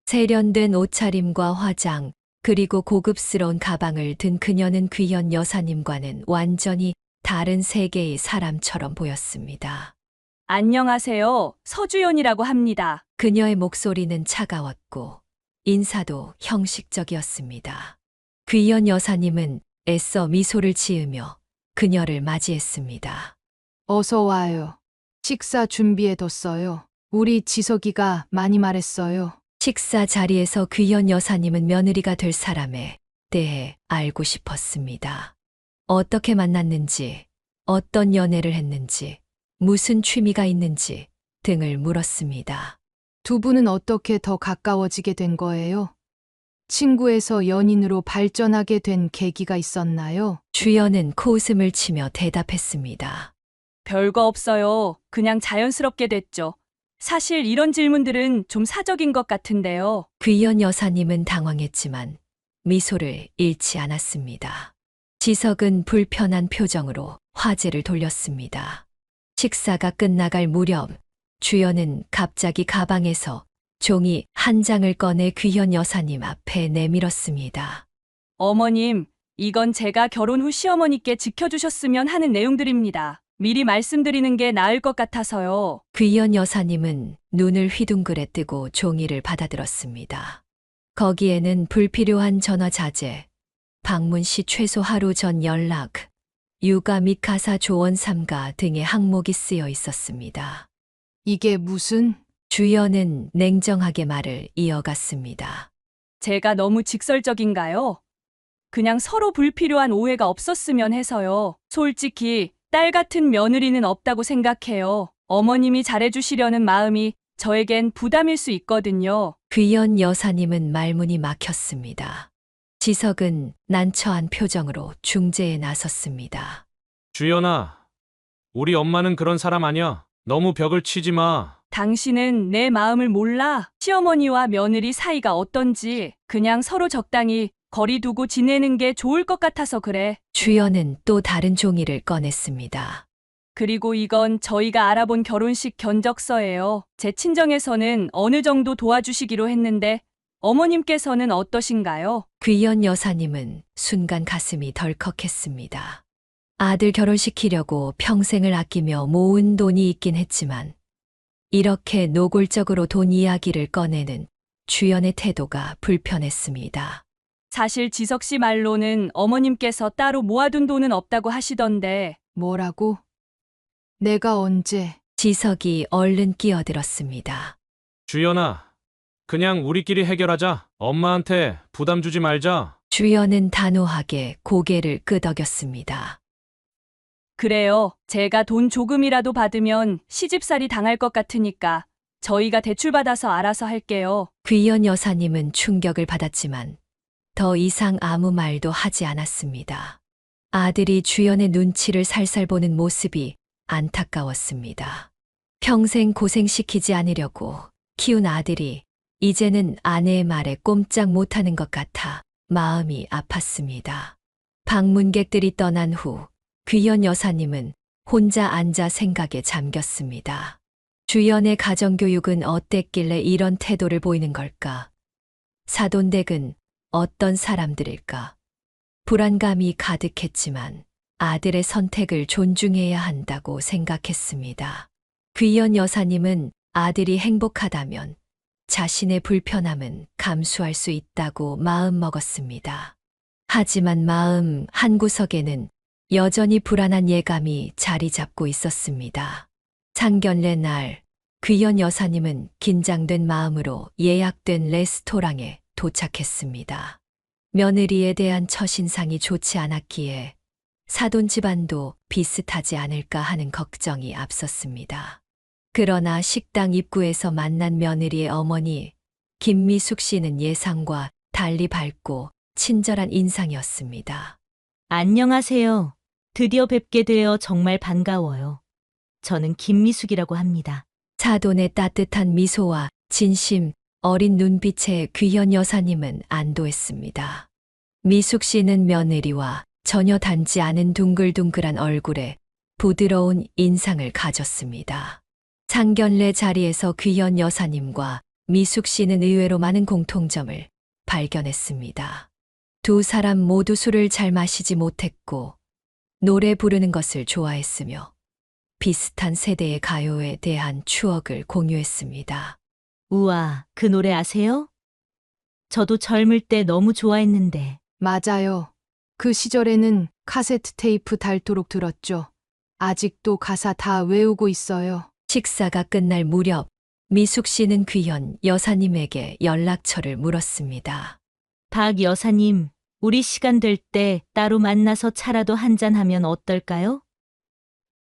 세련된 옷차림과 화장, 그리고 고급스러운 가방을 든 그녀는 귀연 여사님과는 완전히 다른 세계의 사람처럼 보였습니다. 안녕하세요. 서주연이라고 합니다. 그녀의 목소리는 차가웠고 인사도 형식적이었습니다. 귀연 여사님은 애써 미소를 지으며 그녀를 맞이했습니다. 어서 와요. 식사 준비해뒀어요. 우리 지석이가 많이 말했어요. 식사 자리에서 귀연 여사님은 며느리가 될 사람에 대해 알고 싶었습니다. 어떻게 만났는지, 어떤 연애를 했는지, 무슨 취미가 있는지 등을 물었습니다. 두 분은 어떻게 더 가까워지게 된 거예요? 친구에서 연인으로 발전하게 된 계기가 있었나요? 주연은 코웃음을 치며 대답했습니다. 별거 없어요. 그냥 자연스럽게 됐죠. 사실 이런 질문들은 좀 사적인 것 같은데요. 귀연 여사님은 당황했지만 미소를 잃지 않았습니다. 지석은 불편한 표정으로 화제를 돌렸습니다. 식사가 끝나갈 무렵 주연은 갑자기 가방에서 종이 한 장을 꺼내 귀연 여사님 앞에 내밀었습니다. 어머님, 이건 제가 결혼 후 시어머니께 지켜주셨으면 하는 내용들입니다. 미리 말씀드리는 게 나을 것 같아서요. 귀연 여사님은 눈을 휘둥그레 뜨고 종이를 받아들었습니다. 거기에는 불필요한 전화 자제, 방문 시 최소 하루 전 연락, 육아 및 가사 조언 삼가 등의 항목이 쓰여 있었습니다. 이게 무슨? 주연은 냉정하게 말을 이어갔습니다. 제가 너무 직설적인가요? 그냥 서로 불필요한 오해가 없었으면 해서요. 솔직히 딸 같은 며느리는 없다고 생각해요. 어머님이 잘해주시려는 마음이 저에겐 부담일 수 있거든요. 귀연 여사님은 말문이 막혔습니다. 지석은 난처한 표정으로 중재에 나섰습니다. 주연아, 우리 엄마는 그런 사람 아니야. 너무 벽을 치지 마. 당신은 내 마음을 몰라. 시어머니와 며느리 사이가 어떤지 그냥 서로 적당히 거리 두고 지내는 게 좋을 것 같아서 그래. 주연은 또 다른 종이를 꺼냈습니다. 그리고 이건 저희가 알아본 결혼식 견적서예요. 제 친정에서는 어느 정도 도와주시기로 했는데 어머님께서는 어떠신가요? 귀연 여사님은 순간 가슴이 덜컥했습니다. 아들 결혼시키려고 평생을 아끼며 모은 돈이 있긴 했지만 이렇게 노골적으로 돈 이야기를 꺼내는 주연의 태도가 불편했습니다. 사실 지석 씨 말로는 어머님께서 따로 모아둔 돈은 없다고 하시던데. 뭐라고? 내가 언제? 지석이 얼른 끼어들었습니다. 주연아, 그냥 우리끼리 해결하자. 엄마한테 부담 주지 말자. 주연은 단호하게 고개를 끄덕였습니다. 그래요. 제가 돈 조금이라도 받으면 시집살이 당할 것 같으니까 저희가 대출받아서 알아서 할게요. 귀연 여사님은 충격을 받았지만 더 이상 아무 말도 하지 않았습니다. 아들이 주연의 눈치를 살살 보는 모습이 안타까웠습니다. 평생 고생시키지 않으려고 키운 아들이 이제는 아내의 말에 꼼짝 못하는 것 같아 마음이 아팠습니다. 방문객들이 떠난 후 귀연 여사님은 혼자 앉아 생각에 잠겼습니다. 주연의 가정교육은 어땠길래 이런 태도를 보이는 걸까? 사돈댁은 어떤 사람들일까? 불안감이 가득했지만 아들의 선택을 존중해야 한다고 생각했습니다. 귀연 여사님은 아들이 행복하다면 자신의 불편함은 감수할 수 있다고 마음먹었습니다. 하지만 마음 한구석에는 여전히 불안한 예감이 자리 잡고 있었습니다. 상견례 날, 귀연 여사님은 긴장된 마음으로 예약된 레스토랑에 도착했습니다. 며느리에 대한 첫인상이 좋지 않았기에 사돈 집안도 비슷하지 않을까 하는 걱정이 앞섰습니다. 그러나 식당 입구에서 만난 며느리의 어머니 김미숙 씨는 예상과 달리 밝고 친절한 인상이었습니다. 안녕하세요. 드디어 뵙게 되어 정말 반가워요. 저는 김미숙이라고 합니다. 사돈의 따뜻한 미소와 진심 어린 눈빛에 귀연 여사님은 안도했습니다. 미숙 씨는 며느리와 전혀 닮지 않은 둥글둥글한 얼굴에 부드러운 인상을 가졌습니다. 상견례 자리에서 귀연 여사님과 미숙 씨는 의외로 많은 공통점을 발견했습니다. 두 사람 모두 술을 잘 마시지 못했고 노래 부르는 것을 좋아했으며 비슷한 세대의 가요에 대한 추억을 공유했습니다. 우와, 그 노래 아세요? 저도 젊을 때 너무 좋아했는데. 맞아요. 그 시절에는 카세트 테이프 닳도록 들었죠. 아직도 가사 다 외우고 있어요. 식사가 끝날 무렵 미숙 씨는 귀연 여사님에게 연락처를 물었습니다. 박 여사님, 우리 시간 될 때 따로 만나서 차라도 한잔하면 어떨까요?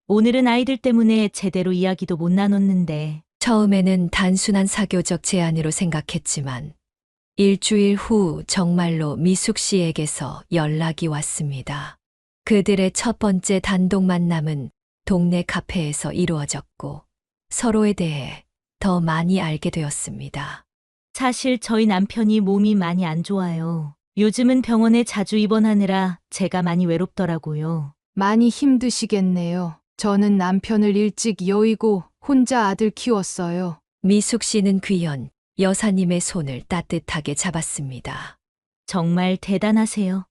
오늘은 아이들 때문에 제대로 이야기도 못 나눴는데. 처음에는 단순한 사교적 제안으로 생각했지만 일주일 후 정말로 미숙 씨에게서 연락이 왔습니다. 그들의 첫 번째 단독 만남은 동네 카페에서 이루어졌고 서로에 대해 더 많이 알게 되었습니다. 사실 저희 남편이 몸이 많이 안 좋아요. 요즘은 병원에 자주 입원하느라 제가 많이 외롭더라고요. 많이 힘드시겠네요. 저는 남편을 일찍 여의고 혼자 아들 키웠어요. 미숙 씨는 귀연 여사님의 손을 따뜻하게 잡았습니다. 정말 대단하세요.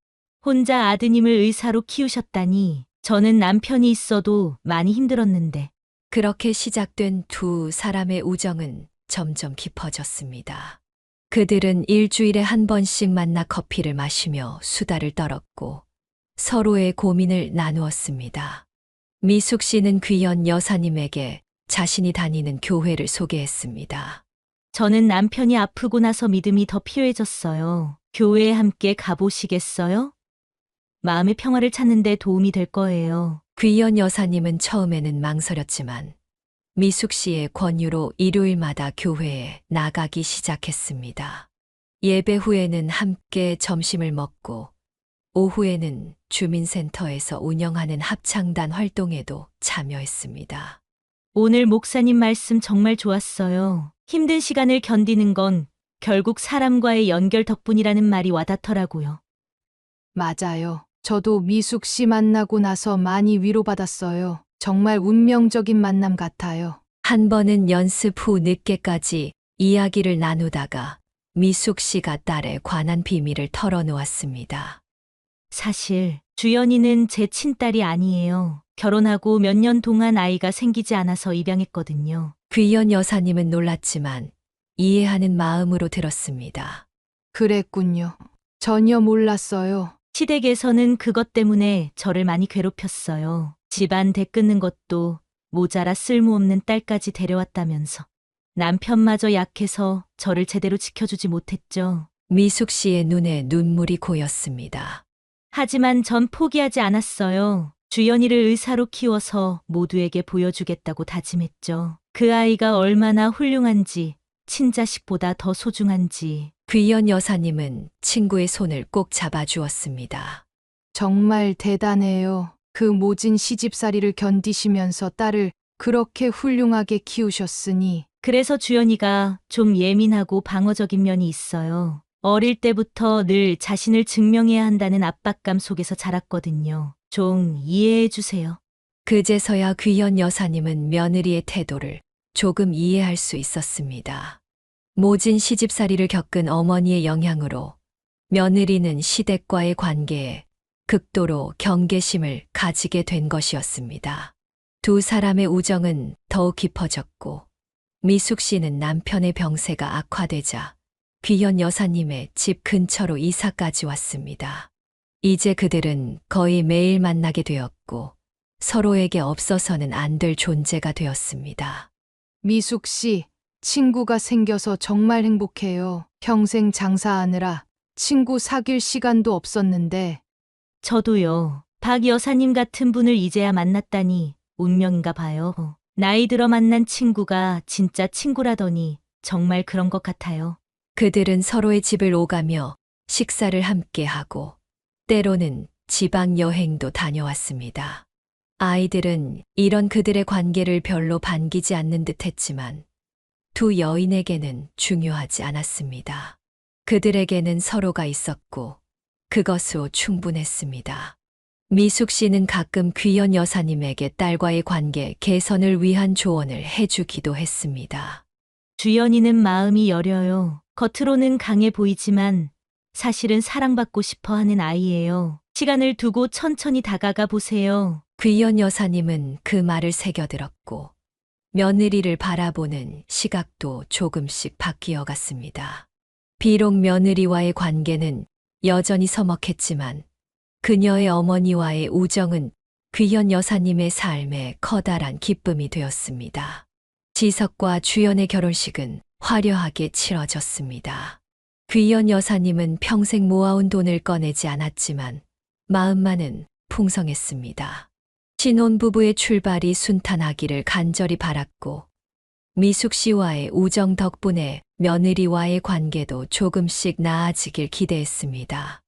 혼자 아드님을 의사로 키우셨다니. 저는 남편이 있어도 많이 힘들었는데. 그렇게 시작된 두 사람의 우정은 점점 깊어졌습니다. 그들은 일주일에 한 번씩 만나 커피를 마시며 수다를 떨었고 서로의 고민을 나누었습니다. 미숙 씨는 귀연 여사님에게 자신이 다니는 교회를 소개했습니다. 저는 남편이 아프고 나서 믿음이 더 필요해졌어요. 교회에 함께 가보시겠어요? 마음의 평화를 찾는 데 도움이 될 거예요. 귀연 여사님은 처음에는 망설였지만 미숙 씨의 권유로 일요일마다 교회에 나가기 시작했습니다. 예배 후에는 함께 점심을 먹고 오후에는 주민센터에서 운영하는 합창단 활동에도 참여했습니다. 오늘 목사님 말씀 정말 좋았어요. 힘든 시간을 견디는 건 결국 사람과의 연결 덕분이라는 말이 와닿더라고요. 맞아요. 저도 미숙 씨 만나고 나서 많이 위로받았어요. 정말 운명적인 만남 같아요. 한 번은 연습 후 늦게까지 이야기를 나누다가 미숙 씨가 딸에 관한 비밀을 털어놓았습니다. 사실 주연이는 제 친딸이 아니에요. 결혼하고 몇 년 동안 아이가 생기지 않아서 입양했거든요. 귀연 여사님은 놀랐지만 이해하는 마음으로 들었습니다. 그랬군요. 전혀 몰랐어요. 시댁에서는 그것 때문에 저를 많이 괴롭혔어요. 집안 대 끊는 것도 모자라 쓸모없는 딸까지 데려왔다면서. 남편마저 약해서 저를 제대로 지켜주지 못했죠. 미숙 씨의 눈에 눈물이 고였습니다. 하지만 전 포기하지 않았어요. 주연이를 의사로 키워서 모두에게 보여주겠다고 다짐했죠. 그 아이가 얼마나 훌륭한지, 친자식보다 더 소중한지. 귀연 여사님은 친구의 손을 꼭 잡아주었습니다. 정말 대단해요. 그 모진 시집살이를 견디시면서 딸을 그렇게 훌륭하게 키우셨으니 그래서 주연이가 좀 예민하고 방어적인 면이 있어요. 어릴 때부터 늘 자신을 증명해야 한다는 압박감 속에서 자랐거든요. 좀 이해해 주세요. 그제서야 귀현 여사님은 며느리의 태도를 조금 이해할 수 있었습니다. 모진 시집살이를 겪은 어머니의 영향으로 며느리는 시댁과의 관계에 극도로 경계심을 가지게 된 것이었습니다. 두 사람의 우정은 더욱 깊어졌고 미숙 씨는 남편의 병세가 악화되자 귀현 여사님의 집 근처로 이사까지 왔습니다. 이제 그들은 거의 매일 만나게 되었고 서로에게 없어서는 안 될 존재가 되었습니다. 미숙 씨, 친구가 생겨서 정말 행복해요. 평생 장사하느라 친구 사귈 시간도 없었는데 저도요. 박 여사님 같은 분을 이제야 만났다니 운명인가 봐요. 나이 들어 만난 친구가 진짜 친구라더니 정말 그런 것 같아요. 그들은 서로의 집을 오가며 식사를 함께 하고 때로는 지방 여행도 다녀왔습니다. 아이들은 이런 그들의 관계를 별로 반기지 않는 듯 했지만 두 여인에게는 중요하지 않았습니다. 그들에게는 서로가 있었고 그것으로 충분했습니다. 미숙 씨는 가끔 귀현 여사님에게 딸과의 관계 개선을 위한 조언을 해주기도 했습니다. 주연이는 마음이 여려요. 겉으로는 강해 보이지만 사실은 사랑받고 싶어 하는 아이예요. 시간을 두고 천천히 다가가 보세요. 귀현 여사님은 그 말을 새겨들었고 며느리를 바라보는 시각도 조금씩 바뀌어 갔습니다. 비록 며느리와의 관계는 여전히 서먹했지만 그녀의 어머니와의 우정은 귀현 여사님의 삶에 커다란 기쁨이 되었습니다. 지석과 주연의 결혼식은 화려하게 치러졌습니다. 귀현 여사님은 평생 모아온 돈을 꺼내지 않았지만 마음만은 풍성했습니다. 신혼부부의 출발이 순탄하기를 간절히 바랐고 미숙 씨와의 우정 덕분에 며느리와의 관계도 조금씩 나아지길 기대했습니다.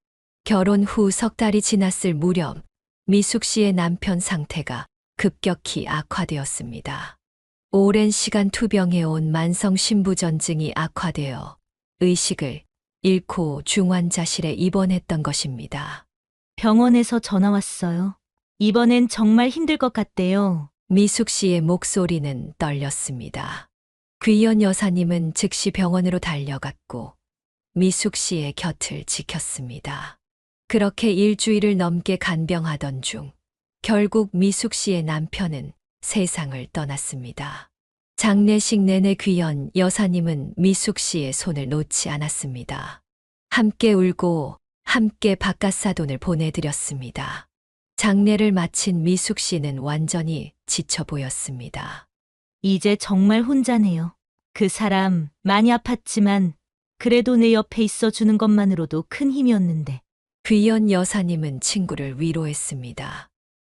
결혼 후 석 달이 지났을 무렵 미숙 씨의 남편 상태가 급격히 악화되었습니다. 오랜 시간 투병해온 만성 신부전증이 악화되어 의식을 잃고 중환자실에 입원했던 것입니다. 병원에서 전화 왔어요. 이번엔 정말 힘들 것 같대요. 미숙 씨의 목소리는 떨렸습니다. 귀현 여사님은 즉시 병원으로 달려갔고 미숙 씨의 곁을 지켰습니다. 그렇게 일주일을 넘게 간병하던 중 결국 미숙 씨의 남편은 세상을 떠났습니다. 장례식 내내 귀현 여사님은 미숙 씨의 손을 놓지 않았습니다. 함께 울고 함께 바깥사돈을 보내드렸습니다. 장례를 마친 미숙 씨는 완전히 지쳐 보였습니다. 이제 정말 혼자네요. 그 사람 많이 아팠지만 그래도 내 옆에 있어 주는 것만으로도 큰 힘이었는데. 귀현 여사님은 친구를 위로했습니다.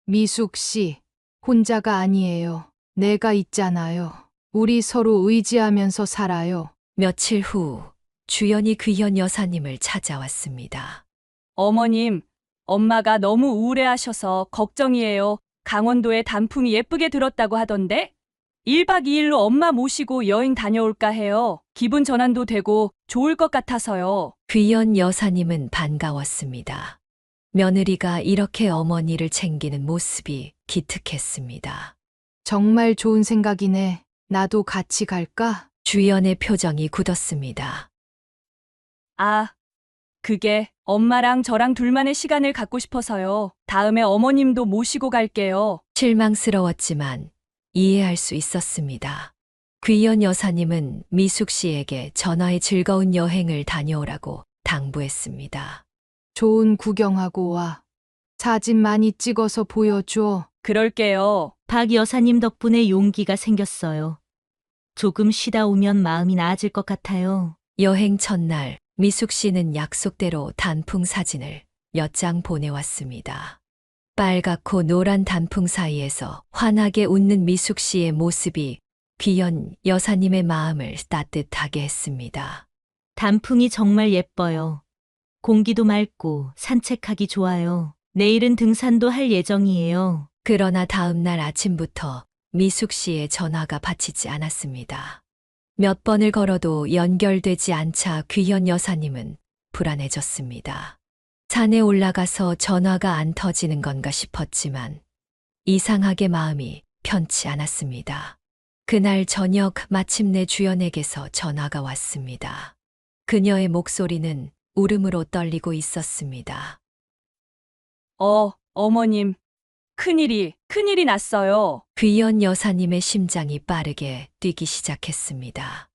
미숙 씨, 혼자가 아니에요. 내가 있잖아요. 우리 서로 의지하면서 살아요. 며칠 후 주연이 귀현 여사님을 찾아왔습니다. 어머님, 엄마가 너무 우울해하셔서 걱정이에요. 강원도에 단풍이 예쁘게 들었다고 하던데? 1박 2일로 엄마 모시고 여행 다녀올까 해요. 기분 전환도 되고 좋을 것 같아서요. 귀현 여사님은 반가웠습니다. 며느리가 이렇게 어머니를 챙기는 모습이 기특했습니다. 정말 좋은 생각이네. 나도 같이 갈까? 주연의 표정이 굳었습니다. 아, 그게 엄마랑 저랑 둘만의 시간을 갖고 싶어서요. 다음에 어머님도 모시고 갈게요. 실망스러웠지만 이해할 수 있었습니다. 귀현 여사님은 미숙 씨에게 전화에 즐거운 여행을 다녀오라고 당부했습니다. 좋은 구경하고 와. 사진 많이 찍어서 보여줘. 그럴게요. 박 여사님 덕분에 용기가 생겼어요. 조금 쉬다 오면 마음이 나아질 것 같아요. 여행 첫날 미숙 씨는 약속대로 단풍 사진을 몇 장 보내왔습니다. 빨갛고 노란 단풍 사이에서 환하게 웃는 미숙 씨의 모습이 귀현 여사님의 마음을 따뜻하게 했습니다. 단풍이 정말 예뻐요. 공기도 맑고 산책하기 좋아요. 내일은 등산도 할 예정이에요. 그러나 다음 날 아침부터 미숙 씨의 전화가 받히지 않았습니다. 몇 번을 걸어도 연결되지 않자 귀현 여사님은 불안해졌습니다. 산에 올라가서 전화가 안 터지는 건가 싶었지만 이상하게 마음이 편치 않았습니다. 그날 저녁 마침내 주연에게서 전화가 왔습니다. 그녀의 목소리는 울음으로 떨리고 있었습니다. 어머님. 큰일이 났어요. 귀연 여사님의 심장이 빠르게 뛰기 시작했습니다.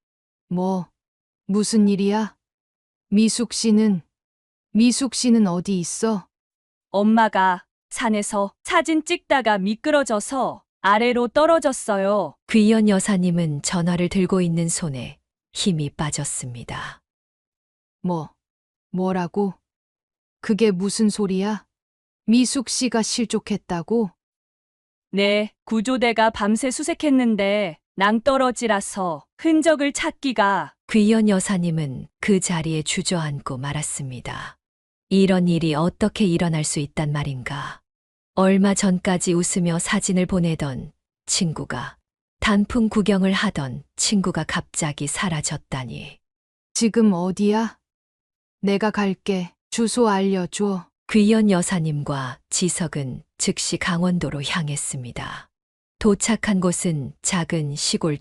무슨 일이야? 미숙 씨는 어디 있어? 엄마가 산에서 사진 찍다가 미끄러져서 아래로 떨어졌어요. 귀연 여사님은 전화를 들고 있는 손에 힘이 빠졌습니다. 뭐라고? 그게 무슨 소리야? 미숙 씨가 실족했다고? 네, 구조대가 밤새 수색했는데 낭떠러지라서 흔적을 찾기가. 귀연 여사님은 그 자리에 주저앉고 말았습니다. 이런 일이 어떻게 일어날 수 있단 말인가. 얼마 전까지 웃으며 사진을 보내던 친구가, 단풍 구경을 하던 친구가 갑자기 사라졌다니. 지금 어디야? 내가 갈게. 주소 알려줘. 귀연 여사님과 지석은 즉시 강원도로 향했습니다. 도착한 곳은 작은 시골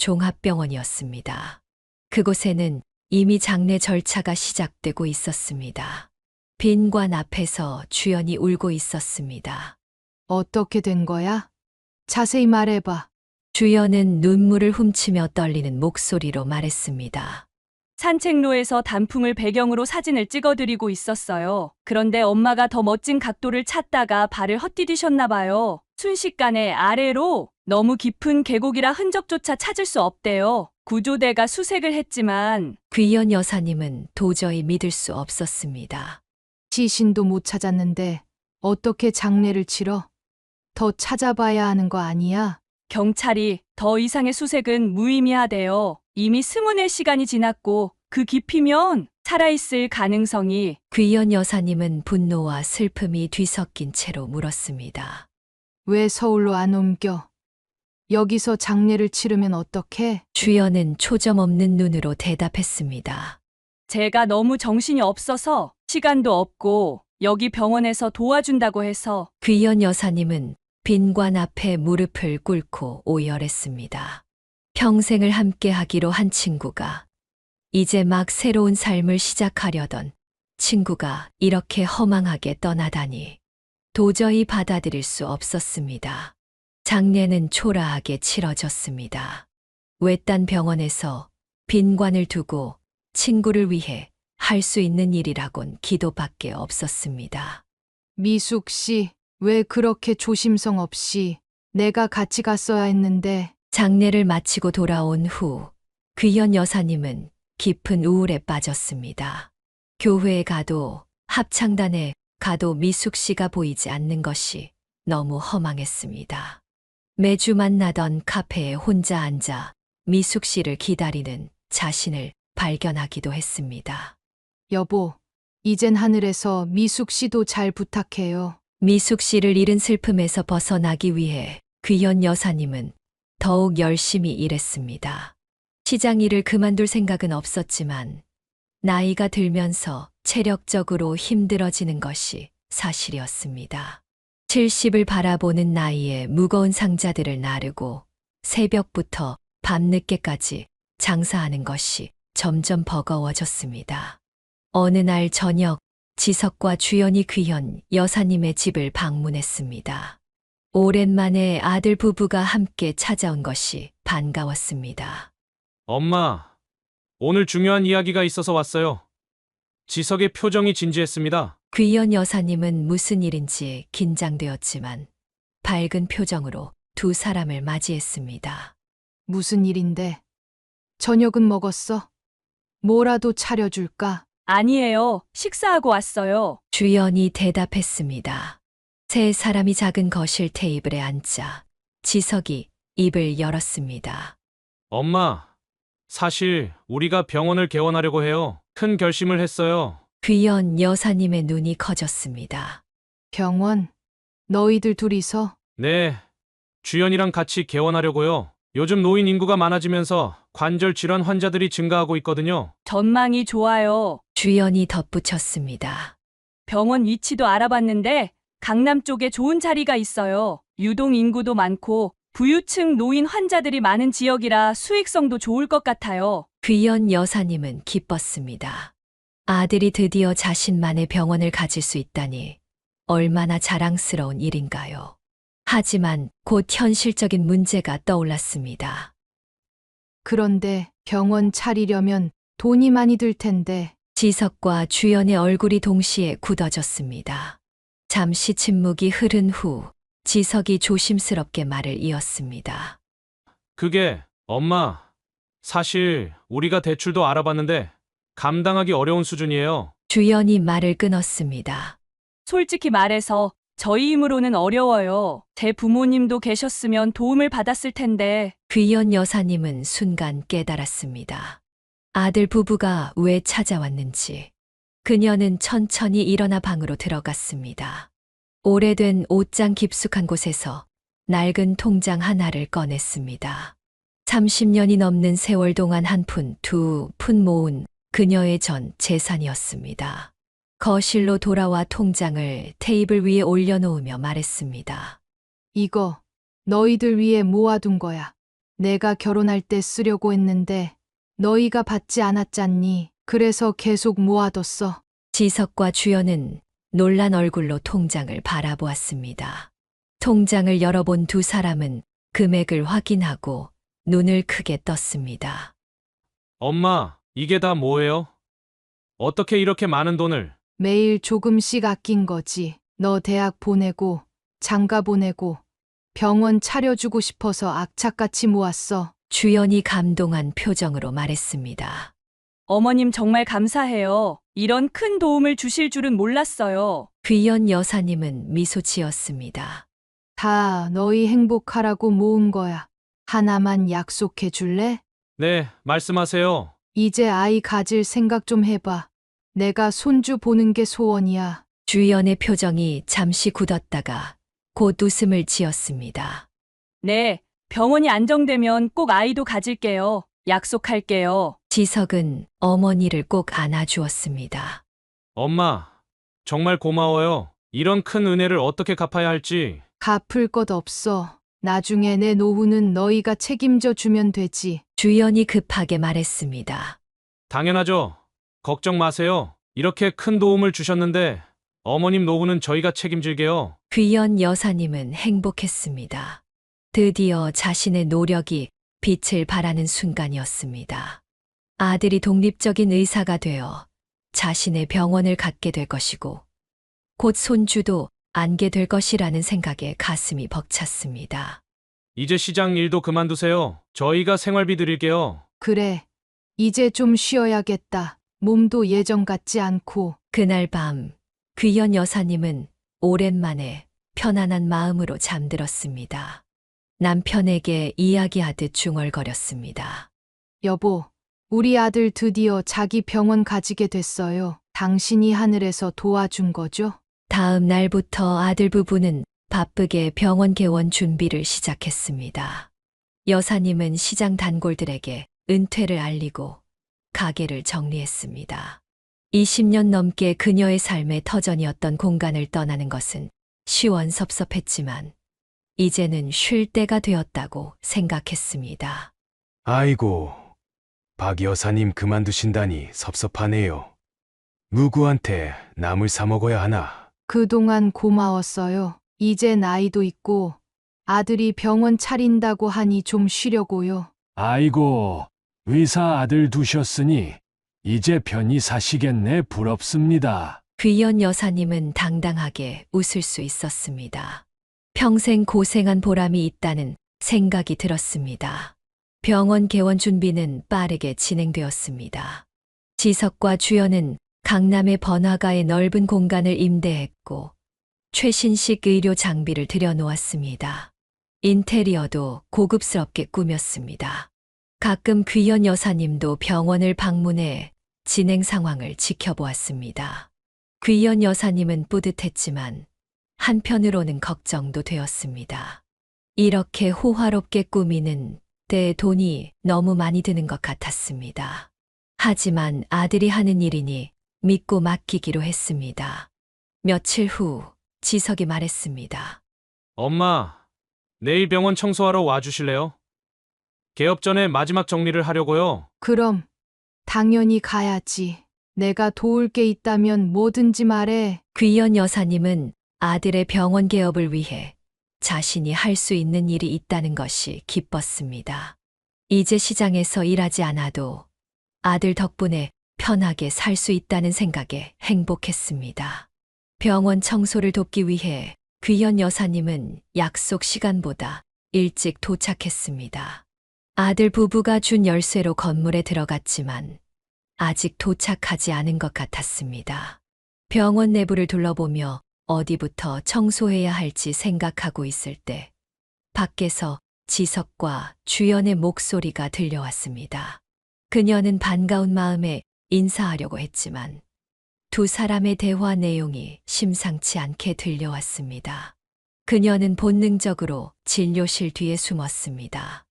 종합병원이었습니다. 그곳에는 이미 장례 절차가 시작되고 있었습니다. 빈관 앞에서 주연이 울고 있었습니다. 어떻게 된 거야? 자세히 말해봐. 주연은 눈물을 훔치며 떨리는 목소리로 말했습니다. 산책로에서 단풍을 배경으로 사진을 찍어드리고 있었어요. 그런데 엄마가 더 멋진 각도를 찾다가 발을 헛디디셨나 봐요. 순식간에 아래로 너무 깊은 계곡이라 흔적조차 찾을 수 없대요. 구조대가 수색을 했지만. 귀연 여사님은 도저히 믿을 수 없었습니다. 시신도 못 찾았는데 어떻게 장례를 치러? 더 찾아봐야 하는 거 아니야? 경찰이 더 이상의 수색은 무의미하대요. 이미 스문의 시간이 지났고 그 깊이면 살아있을 가능성이. 귀연 여사님은 분노와 슬픔이 뒤섞인 채로 물었습니다. 왜 서울로 안 옮겨? 여기서 장례를 치르면 어떡해? 주연은 초점 없는 눈으로 대답했습니다. 제가 너무 정신이 없어서 시간도 없고 여기 병원에서 도와준다고 해서. 귀연 여사님은 빈관 앞에 무릎을 꿇고 오열했습니다. 평생을 함께 하기로 한 친구가, 이제 막 새로운 삶을 시작하려던 친구가 이렇게 허망하게 떠나다니 도저히 받아들일 수 없었습니다. 장례는 초라하게 치러졌습니다. 외딴 병원에서 빈관을 두고 친구를 위해 할 수 있는 일이라곤 기도밖에 없었습니다. 미숙 씨, 왜 그렇게 조심성 없이? 내가 같이 갔어야 했는데. 장례를 마치고 돌아온 후 귀연 여사님은 깊은 우울에 빠졌습니다. 교회에 가도 합창단에 가도 미숙 씨가 보이지 않는 것이 너무 허망했습니다. 매주 만나던 카페에 혼자 앉아 미숙 씨를 기다리는 자신을 발견하기도 했습니다. 여보, 이젠 하늘에서 미숙 씨도 잘 부탁해요. 미숙 씨를 잃은 슬픔에서 벗어나기 위해 귀연 여사님은 더욱 열심히 일했습니다. 시장 일을 그만둘 생각은 없었지만 나이가 들면서 체력적으로 힘들어지는 것이 사실이었습니다. 70을 바라보는 나이에 무거운 상자들을 나르고 새벽부터 밤늦게까지 장사하는 것이 점점 버거워졌습니다. 어느 날 저녁 지석과 주연이 귀현 여사님의 집을 방문했습니다. 오랜만에 아들 부부가 함께 찾아온 것이 반가웠습니다. 엄마, 오늘 중요한 이야기가 있어서 왔어요. 지석의 표정이 진지했습니다. 귀연 여사님은 무슨 일인지 긴장되었지만 밝은 표정으로 두 사람을 맞이했습니다. 무슨 일인데? 저녁은 먹었어? 뭐라도 차려줄까? 아니에요. 식사하고 왔어요. 주연이 대답했습니다. 세 사람이 작은 거실 테이블에 앉자 지석이 입을 열었습니다. 엄마, 사실 우리가 병원을 개원하려고 해요. 큰 결심을 했어요. 귀연 여사님의 눈이 커졌습니다. 병원? 너희들 둘이서? 네, 주연이랑 같이 개원하려고요. 요즘 노인 인구가 많아지면서 관절 질환 환자들이 증가하고 있거든요. 전망이 좋아요. 주연이 덧붙였습니다. 병원 위치도 알아봤는데 강남 쪽에 좋은 자리가 있어요. 유동 인구도 많고 부유층 노인 환자들이 많은 지역이라 수익성도 좋을 것 같아요. 귀연 여사님은 기뻤습니다. 아들이 드디어 자신만의 병원을 가질 수 있다니 얼마나 자랑스러운 일인가요. 하지만 곧 현실적인 문제가 떠올랐습니다. 그런데 병원 차리려면 돈이 많이 들 텐데. 지석과 주연의 얼굴이 동시에 굳어졌습니다. 잠시 침묵이 흐른 후 지석이 조심스럽게 말을 이었습니다. 그게, 엄마, 사실 우리가 대출도 알아봤는데 감당하기 어려운 수준이에요. 주연이 말을 끊었습니다. 솔직히 말해서 저희 힘으로는 어려워요. 제 부모님도 계셨으면 도움을 받았을 텐데. 귀연 여사님은 순간 깨달았습니다. 아들 부부가 왜 찾아왔는지. 그녀는 천천히 일어나 방으로 들어갔습니다. 오래된 옷장 깊숙한 곳에서 낡은 통장 하나를 꺼냈습니다. 30년이 넘는 세월 동안 한 푼, 두 푼 모은 그녀의 전 재산이었습니다. 거실로 돌아와 통장을 테이블 위에 올려놓으며 말했습니다. 이거 너희들 위해 모아둔 거야. 내가 결혼할 때 쓰려고 했는데 너희가 받지 않았잖니. 그래서 계속 모아뒀어. 지석과 주연은 놀란 얼굴로 통장을 바라보았습니다. 통장을 열어본 두 사람은 금액을 확인하고 눈을 크게 떴습니다. 엄마, 이게 다 뭐예요? 어떻게 이렇게 많은 돈을? 매일 조금씩 아낀 거지. 너 대학 보내고 장가 보내고 병원 차려주고 싶어서 악착같이 모았어. 주연이 감동한 표정으로 말했습니다. 어머님 정말 감사해요. 이런 큰 도움을 주실 줄은 몰랐어요. 귀연 여사님은 미소 지었습니다. 다 너희 행복하라고 모은 거야. 하나만 약속해 줄래? 네, 말씀하세요. 이제 아이 가질 생각 좀 해봐. 내가 손주 보는 게 소원이야. 주연의 표정이 잠시 굳었다가 곧 웃음을 지었습니다. 네, 병원이 안정되면 꼭 아이도 가질게요. 약속할게요. 지석은 어머니를 꼭 안아주었습니다. 엄마, 정말 고마워요. 이런 큰 은혜를 어떻게 갚아야 할지. 갚을 것 없어. 나중에 내 노후는 너희가 책임져 주면 되지. 주연이 급하게 말했습니다. 당연하죠. 걱정 마세요. 이렇게 큰 도움을 주셨는데 어머님 노후는 저희가 책임질게요. 귀연 여사님은 행복했습니다. 드디어 자신의 노력이 빛을 발하는 순간이었습니다. 아들이 독립적인 의사가 되어 자신의 병원을 갖게 될 것이고 곧 손주도 안게 될 것이라는 생각에 가슴이 벅찼습니다. 이제 시장 일도 그만두세요. 저희가 생활비 드릴게요. 그래. 이제 좀 쉬어야겠다. 몸도 예전 같지 않고. 그날 밤 귀연 여사님은 오랜만에 편안한 마음으로 잠들었습니다. 남편에게 이야기하듯 중얼거렸습니다. 여보, 우리 아들 드디어 자기 병원 가지게 됐어요. 당신이 하늘에서 도와준 거죠? 다음 날부터 아들 부부는 바쁘게 병원 개원 준비를 시작했습니다. 여사님은 시장 단골들에게 은퇴를 알리고 가게를 정리했습니다. 20년 넘게 그녀의 삶의 터전이었던 공간을 떠나는 것은 시원섭섭했지만 이제는 쉴 때가 되었다고 생각했습니다. 아이고, 박 여사님 그만두신다니 섭섭하네요. 누구한테 남을 사 먹어야 하나? 그동안 고마웠어요. 이제 나이도 있고 아들이 병원 차린다고 하니 좀 쉬려고요. 아이고, 의사 아들 두셨으니 이제 편히 사시겠네. 부럽습니다. 귀연 여사님은 당당하게 웃을 수 있었습니다. 평생 고생한 보람이 있다는 생각이 들었습니다. 병원 개원 준비는 빠르게 진행되었습니다. 지석과 주연은 강남의 번화가의 넓은 공간을 임대했고 최신식 의료 장비를 들여놓았습니다. 인테리어도 고급스럽게 꾸몄습니다. 가끔 귀연 여사님도 병원을 방문해 진행 상황을 지켜보았습니다. 귀연 여사님은 뿌듯했지만 한편으로는 걱정도 되었습니다. 이렇게 호화롭게 꾸미는 때 돈이 너무 많이 드는 것 같았습니다. 하지만 아들이 하는 일이니 믿고 맡기기로 했습니다. 며칠 후 지석이 말했습니다. 엄마, 내일 병원 청소하러 와주실래요? 개업 전에 마지막 정리를 하려고요. 그럼 당연히 가야지. 내가 도울 게 있다면 뭐든지 말해. 귀연 여사님은 아들의 병원 개업을 위해 자신이 할 수 있는 일이 있다는 것이 기뻤습니다. 이제 시장에서 일하지 않아도 아들 덕분에 편하게 살 수 있다는 생각에 행복했습니다. 병원 청소를 돕기 위해 귀연 여사님은 약속 시간보다 일찍 도착했습니다. 아들 부부가 준 열쇠로 건물에 들어갔지만 아직 도착하지 않은 것 같았습니다. 병원 내부를 둘러보며 어디부터 청소해야 할지 생각하고 있을 때 밖에서 지석과 주연의 목소리가 들려왔습니다. 그녀는 반가운 마음에 인사하려고 했지만 두 사람의 대화 내용이 심상치 않게 들려왔습니다. 그녀는 본능적으로 진료실 뒤에 숨었습니다.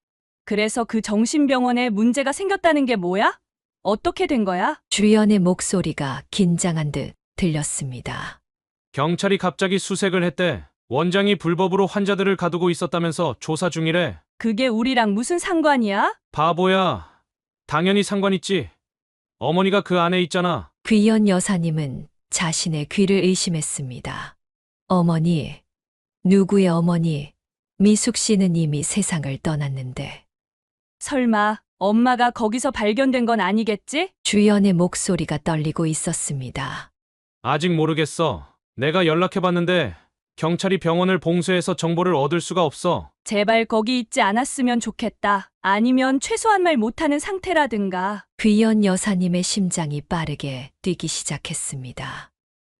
그래서 그 정신병원에 문제가 생겼다는 게 뭐야? 어떻게 된 거야? 주연의 목소리가 긴장한 듯 들렸습니다. 경찰이 갑자기 수색을 했대. 원장이 불법으로 환자들을 가두고 있었다면서 조사 중이래. 그게 우리랑 무슨 상관이야? 바보야. 당연히 상관 있지. 어머니가 그 안에 있잖아. 귀연 여사님은 자신의 귀를 의심했습니다. 어머니, 누구의 어머니? 미숙 씨는 이미 세상을 떠났는데. 설마 엄마가 거기서 발견된 건 아니겠지? 주연의 목소리가 떨리고 있었습니다. 아직 모르겠어. 내가 연락해봤는데 경찰이 병원을 봉쇄해서 정보를 얻을 수가 없어. 제발 거기 있지 않았으면 좋겠다. 아니면 최소한 말 못하는 상태라든가. 귀연 여사님의 심장이 빠르게 뛰기 시작했습니다.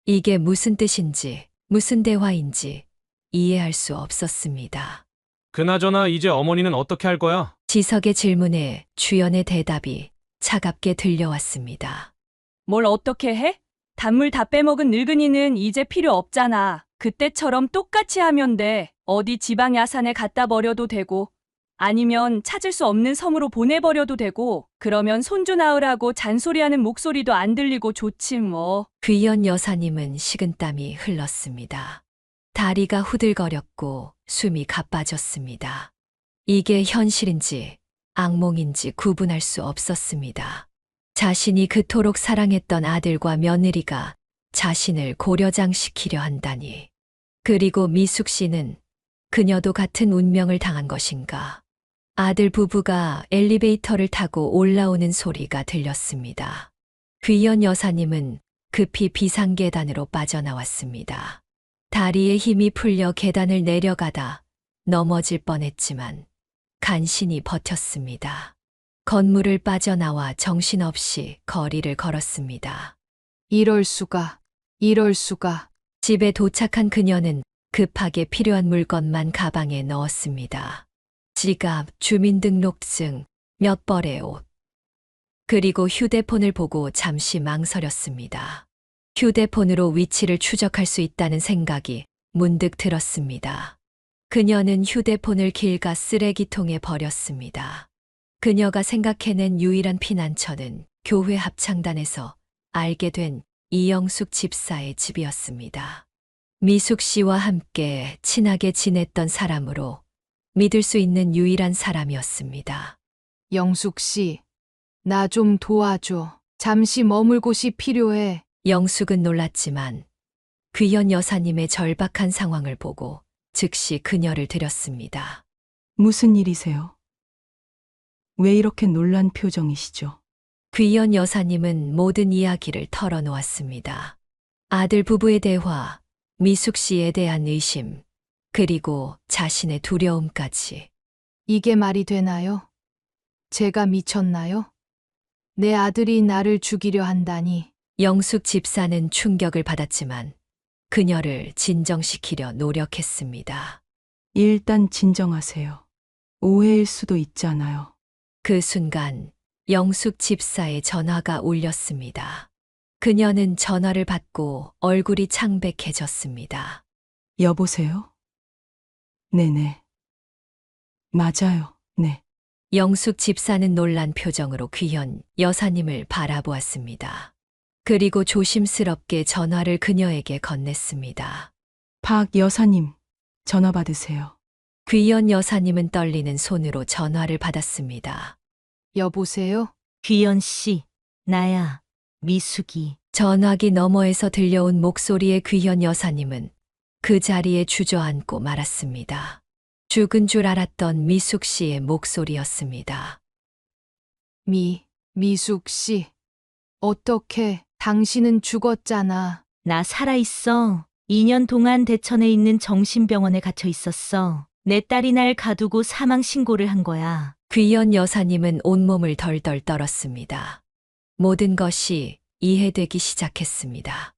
이게 무슨 뜻인지, 무슨 대화인지 이해할 수 없었습니다. 그나저나 이제 어머니는 어떻게 할 거야? 지석의 질문에 주연의 대답이 차갑게 들려왔습니다. 뭘 어떻게 해? 단물 다 빼먹은 늙은이는 이제 필요 없잖아. 그때처럼 똑같이 하면 돼. 어디 지방 야산에 갖다 버려도 되고, 아니면 찾을 수 없는 섬으로 보내버려도 되고, 그러면 손주 낳으라고 잔소리하는 목소리도 안 들리고 좋지 뭐. 귀연 여사님은 식은땀이 흘렀습니다. 다리가 후들거렸고 숨이 가빠졌습니다. 이게 현실인지 악몽인지 구분할 수 없었습니다. 자신이 그토록 사랑했던 아들과 며느리가 자신을 고려장시키려 한다니. 그리고 미숙 씨는 그녀도 같은 운명을 당한 것인가. 아들 부부가 엘리베이터를 타고 올라오는 소리가 들렸습니다. 귀연 여사님은 급히 비상계단으로 빠져나왔습니다. 다리에 힘이 풀려 계단을 내려가다 넘어질 뻔했지만 간신히 버텼습니다. 건물을 빠져나와 정신없이 거리를 걸었습니다. 이럴 수가. 집에 도착한 그녀는 급하게 필요한 물건만 가방에 넣었습니다. 지갑, 주민등록증, 몇 벌의 옷. 그리고 휴대폰을 보고 잠시 망설였습니다. 휴대폰으로 위치를 추적할 수 있다는 생각이 문득 들었습니다. 그녀는 휴대폰을 길가 쓰레기통에 버렸습니다. 그녀가 생각해낸 유일한 피난처는 교회 합창단에서 알게 된 이영숙 집사의 집이었습니다. 미숙 씨와 함께 친하게 지냈던 사람으로 믿을 수 있는 유일한 사람이었습니다. 영숙 씨, 나 좀 도와줘. 잠시 머물 곳이 필요해. 영숙은 놀랐지만 귀연 여사님의 절박한 상황을 보고 즉시 그녀를 들였습니다. 무슨 일이세요? 왜 이렇게 놀란 표정이시죠? 귀연 여사님은 모든 이야기를 털어놓았습니다. 아들 부부의 대화, 미숙 씨에 대한 의심, 그리고 자신의 두려움까지. 이게 말이 되나요? 제가 미쳤나요? 내 아들이 나를 죽이려 한다니. 영숙 집사는 충격을 받았지만 그녀를 진정시키려 노력했습니다. 일단 진정하세요. 오해일 수도 있잖아요. 그 순간 영숙 집사의 전화가 울렸습니다. 그녀는 전화를 받고 얼굴이 창백해졌습니다. 여보세요? 네네. 맞아요. 네. 영숙 집사는 놀란 표정으로 귀현 여사님을 바라보았습니다. 그리고 조심스럽게 전화를 그녀에게 건넸습니다. 박 여사님, 전화 받으세요. 귀현 여사님은 떨리는 손으로 전화를 받았습니다. 여보세요? 귀연 씨, 나야, 미숙이. 전화기 너머에서 들려온 목소리의 귀현 여사님은 그 자리에 주저앉고 말았습니다. 죽은 줄 알았던 미숙 씨의 목소리였습니다. 미숙 씨. 어떻게 당신은 죽었잖아. 나 살아있어. 2년 동안 대천에 있는 정신병원에 갇혀 있었어. 내 딸이 날 가두고 사망 신고를 한 거야. 귀현 여사님은 온몸을 덜덜 떨었습니다. 모든 것이 이해되기 시작했습니다.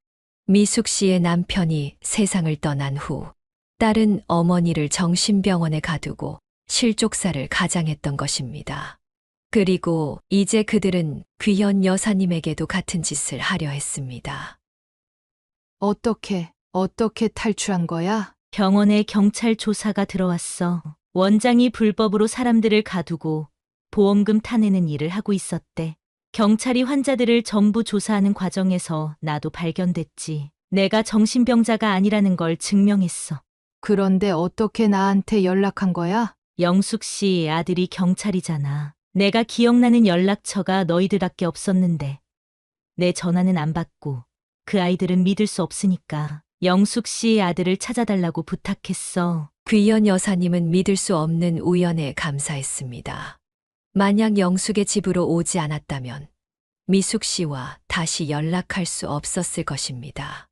미숙 씨의 남편이 세상을 떠난 후 딸은 어머니를 정신병원에 가두고 실족사를 가장했던 것입니다. 그리고 이제 그들은 귀현 여사님에게도 같은 짓을 하려 했습니다. 어떻게 탈출한 거야? 병원에 경찰 조사가 들어왔어. 원장이 불법으로 사람들을 가두고 보험금 타내는 일을 하고 있었대. 경찰이 환자들을 전부 조사하는 과정에서 나도 발견됐지. 내가 정신병자가 아니라는 걸 증명했어. 그런데 어떻게 나한테 연락한 거야? 영숙 씨 아들이 경찰이잖아. 내가 기억나는 연락처가 너희들밖에 없었는데 내 전화는 안 받고 그 아이들은 믿을 수 없으니까 영숙 씨 아들을 찾아달라고 부탁했어. 귀현 여사님은 믿을 수 없는 우연에 감사했습니다. 만약 영숙의 집으로 오지 않았다면 미숙 씨와 다시 연락할 수 없었을 것입니다.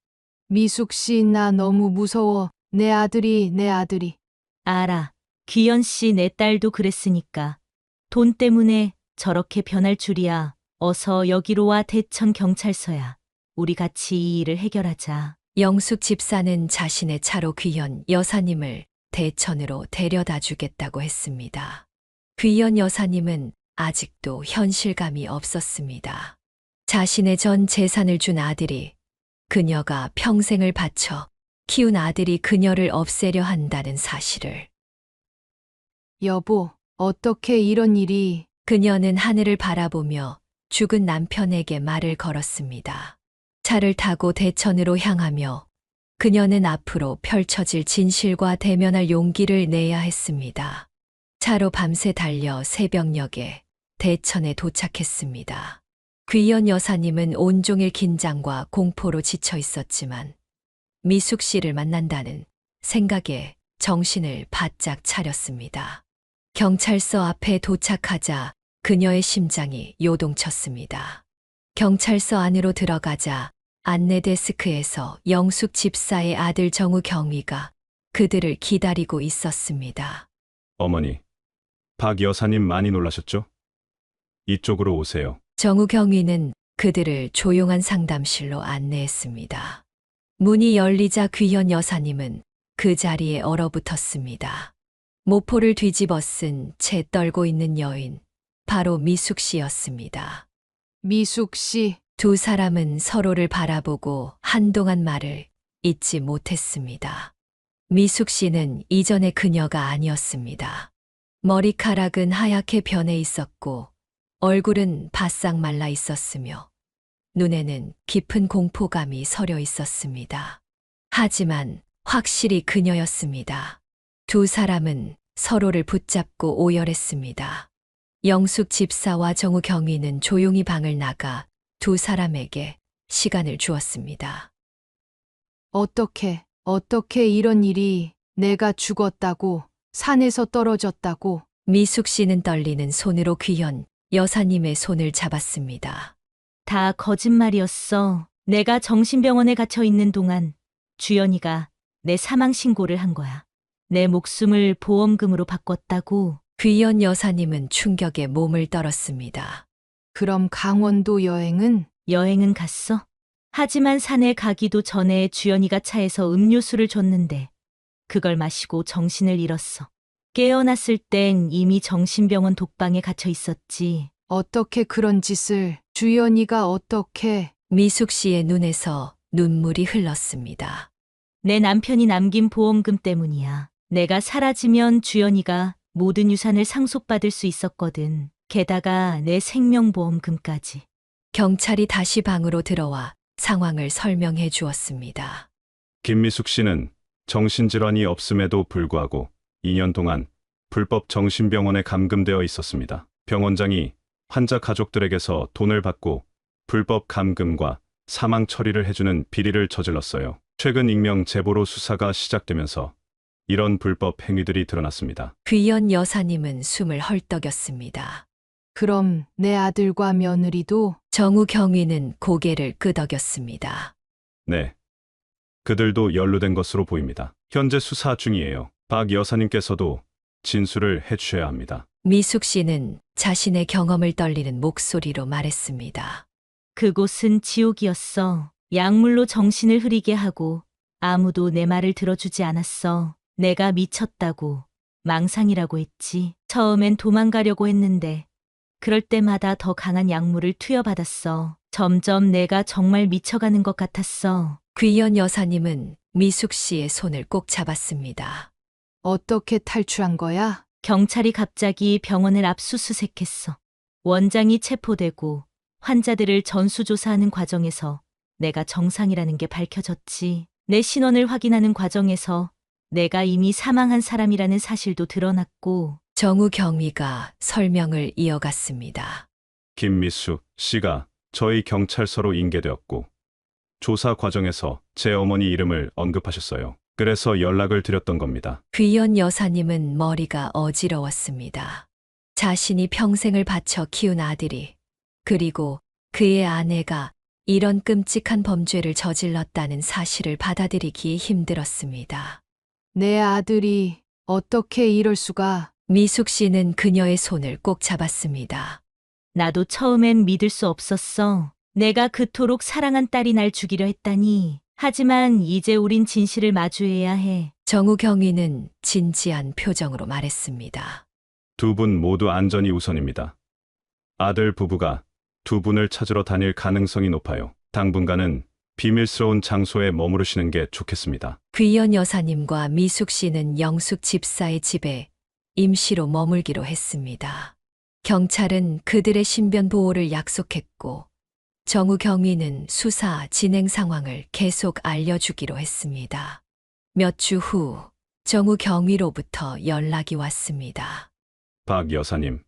미숙 씨, 나 너무 무서워. 내 아들이. 알아. 귀연 씨 내 딸도 그랬으니까. 돈 때문에 저렇게 변할 줄이야. 어서 여기로 와. 대천 경찰서야. 우리 같이 이 일을 해결하자. 영숙 집사는 자신의 차로 귀현 여사님을 대천으로 데려다 주겠다고 했습니다. 귀현 여사님은 아직도 현실감이 없었습니다. 자신의 전 재산을 준 아들이 그녀가 평생을 바쳐 키운 아들이 그녀를 없애려 한다는 사실을. 여보, 어떻게 이런 일이. 그녀는 하늘을 바라보며 죽은 남편에게 말을 걸었습니다. 차를 타고 대천으로 향하며 그녀는 앞으로 펼쳐질 진실과 대면할 용기를 내야 했습니다. 차로 밤새 달려 새벽녘에 대천에 도착했습니다. 귀현 여사님은 온종일 긴장과 공포로 지쳐 있었지만 미숙 씨를 만난다는 생각에 정신을 바짝 차렸습니다. 경찰서 앞에 도착하자 그녀의 심장이 요동쳤습니다. 경찰서 안으로 들어가자 안내 데스크에서 영숙 집사의 아들 정우 경위가 그들을 기다리고 있었습니다. 어머니, 박 여사님 많이 놀라셨죠? 이쪽으로 오세요. 정우 경위는 그들을 조용한 상담실로 안내했습니다. 문이 열리자 귀현 여사님은 그 자리에 얼어붙었습니다. 모포를 뒤집어 쓴 채 떨고 있는 여인, 바로 미숙 씨였습니다. 미숙 씨. 두 사람은 서로를 바라보고 한동안 말을 잇지 못했습니다. 미숙 씨는 이전의 그녀가 아니었습니다. 머리카락은 하얗게 변해 있었고 얼굴은 바싹 말라 있었으며 눈에는 깊은 공포감이 서려 있었습니다. 하지만 확실히 그녀였습니다. 두 사람은 서로를 붙잡고 오열했습니다. 영숙 집사와 정우 경위는 조용히 방을 나가 두 사람에게 시간을 주었습니다. 어떻게 이런 일이. 내가 죽었다고, 산에서 떨어졌다고. 미숙 씨는 떨리는 손으로 귀현 여사님의 손을 잡았습니다. 다 거짓말이었어. 내가 정신병원에 갇혀 있는 동안 주연이가 내 사망 신고를 한 거야. 내 목숨을 보험금으로 바꿨다고. 귀현 여사님은 충격에 몸을 떨었습니다. 그럼 강원도 여행은 갔어. 하지만 산에 가기도 전에 주연이가 차에서 음료수를 줬는데 그걸 마시고 정신을 잃었어. 깨어났을 땐 이미 정신병원 독방에 갇혀 있었지. 어떻게 그런 짓을. 주연이가 어떻게. 미숙 씨의 눈에서 눈물이 흘렀습니다. 내 남편이 남긴 보험금 때문이야. 내가 사라지면 주연이가 모든 유산을 상속받을 수 있었거든. 게다가 내 생명보험금까지. 경찰이 다시 방으로 들어와 상황을 설명해 주었습니다. 김미숙 씨는 정신질환이 없음에도 불구하고 2년 동안 불법 정신병원에 감금되어 있었습니다. 병원장이 환자 가족들에게서 돈을 받고 불법 감금과 사망 처리를 해주는 비리를 저질렀어요. 최근 익명 제보로 수사가 시작되면서 이런 불법 행위들이 드러났습니다. 귀연 여사님은 숨을 헐떡였습니다. 그럼 내 아들과 며느리도 정우 경위는 고개를 끄덕였습니다. 네. 그들도 연루된 것으로 보입니다. 현재 수사 중이에요. 박 여사님께서도 진술을 해주셔야 합니다. 미숙 씨는 자신의 경험을 떨리는 목소리로 말했습니다. 그곳은 지옥이었어. 약물로 정신을 흐리게 하고 아무도 내 말을 들어주지 않았어. 내가 미쳤다고, 망상이라고 했지. 처음엔 도망가려고 했는데 그럴 때마다 더 강한 약물을 투여받았어. 점점 내가 정말 미쳐가는 것 같았어. 귀연 여사님은 미숙 씨의 손을 꼭 잡았습니다. 어떻게 탈출한 거야? 경찰이 갑자기 병원을 압수수색했어. 원장이 체포되고 환자들을 전수조사하는 과정에서 내가 정상이라는 게 밝혀졌지. 내 신원을 확인하는 과정에서 내가 이미 사망한 사람이라는 사실도 드러났고. 정우 경위가 설명을 이어갔습니다. 김미숙 씨가 저희 경찰서로 인계되었고 조사 과정에서 제 어머니 이름을 언급하셨어요. 그래서 연락을 드렸던 겁니다. 귀연 여사님은 머리가 어지러웠습니다. 자신이 평생을 바쳐 키운 아들이, 그리고 그의 아내가 이런 끔찍한 범죄를 저질렀다는 사실을 받아들이기 힘들었습니다. 내 아들이 어떻게 이럴 수가? 미숙 씨는 그녀의 손을 꼭 잡았습니다. 나도 처음엔 믿을 수 없었어. 내가 그토록 사랑한 딸이 날 죽이려 했다니. 하지만 이제 우린 진실을 마주해야 해. 정우 경위는 진지한 표정으로 말했습니다. 두 분 모두 안전이 우선입니다. 아들 부부가 두 분을 찾으러 다닐 가능성이 높아요. 당분간은 비밀스러운 장소에 머무르시는 게 좋겠습니다. 귀연 여사님과 미숙 씨는 영숙 집사의 집에 임시로 머물기로 했습니다. 경찰은 그들의 신변 보호를 약속했고 정우 경위는 수사 진행 상황을 계속 알려주기로 했습니다. 몇 주 후 정우 경위로부터 연락이 왔습니다. 박 여사님,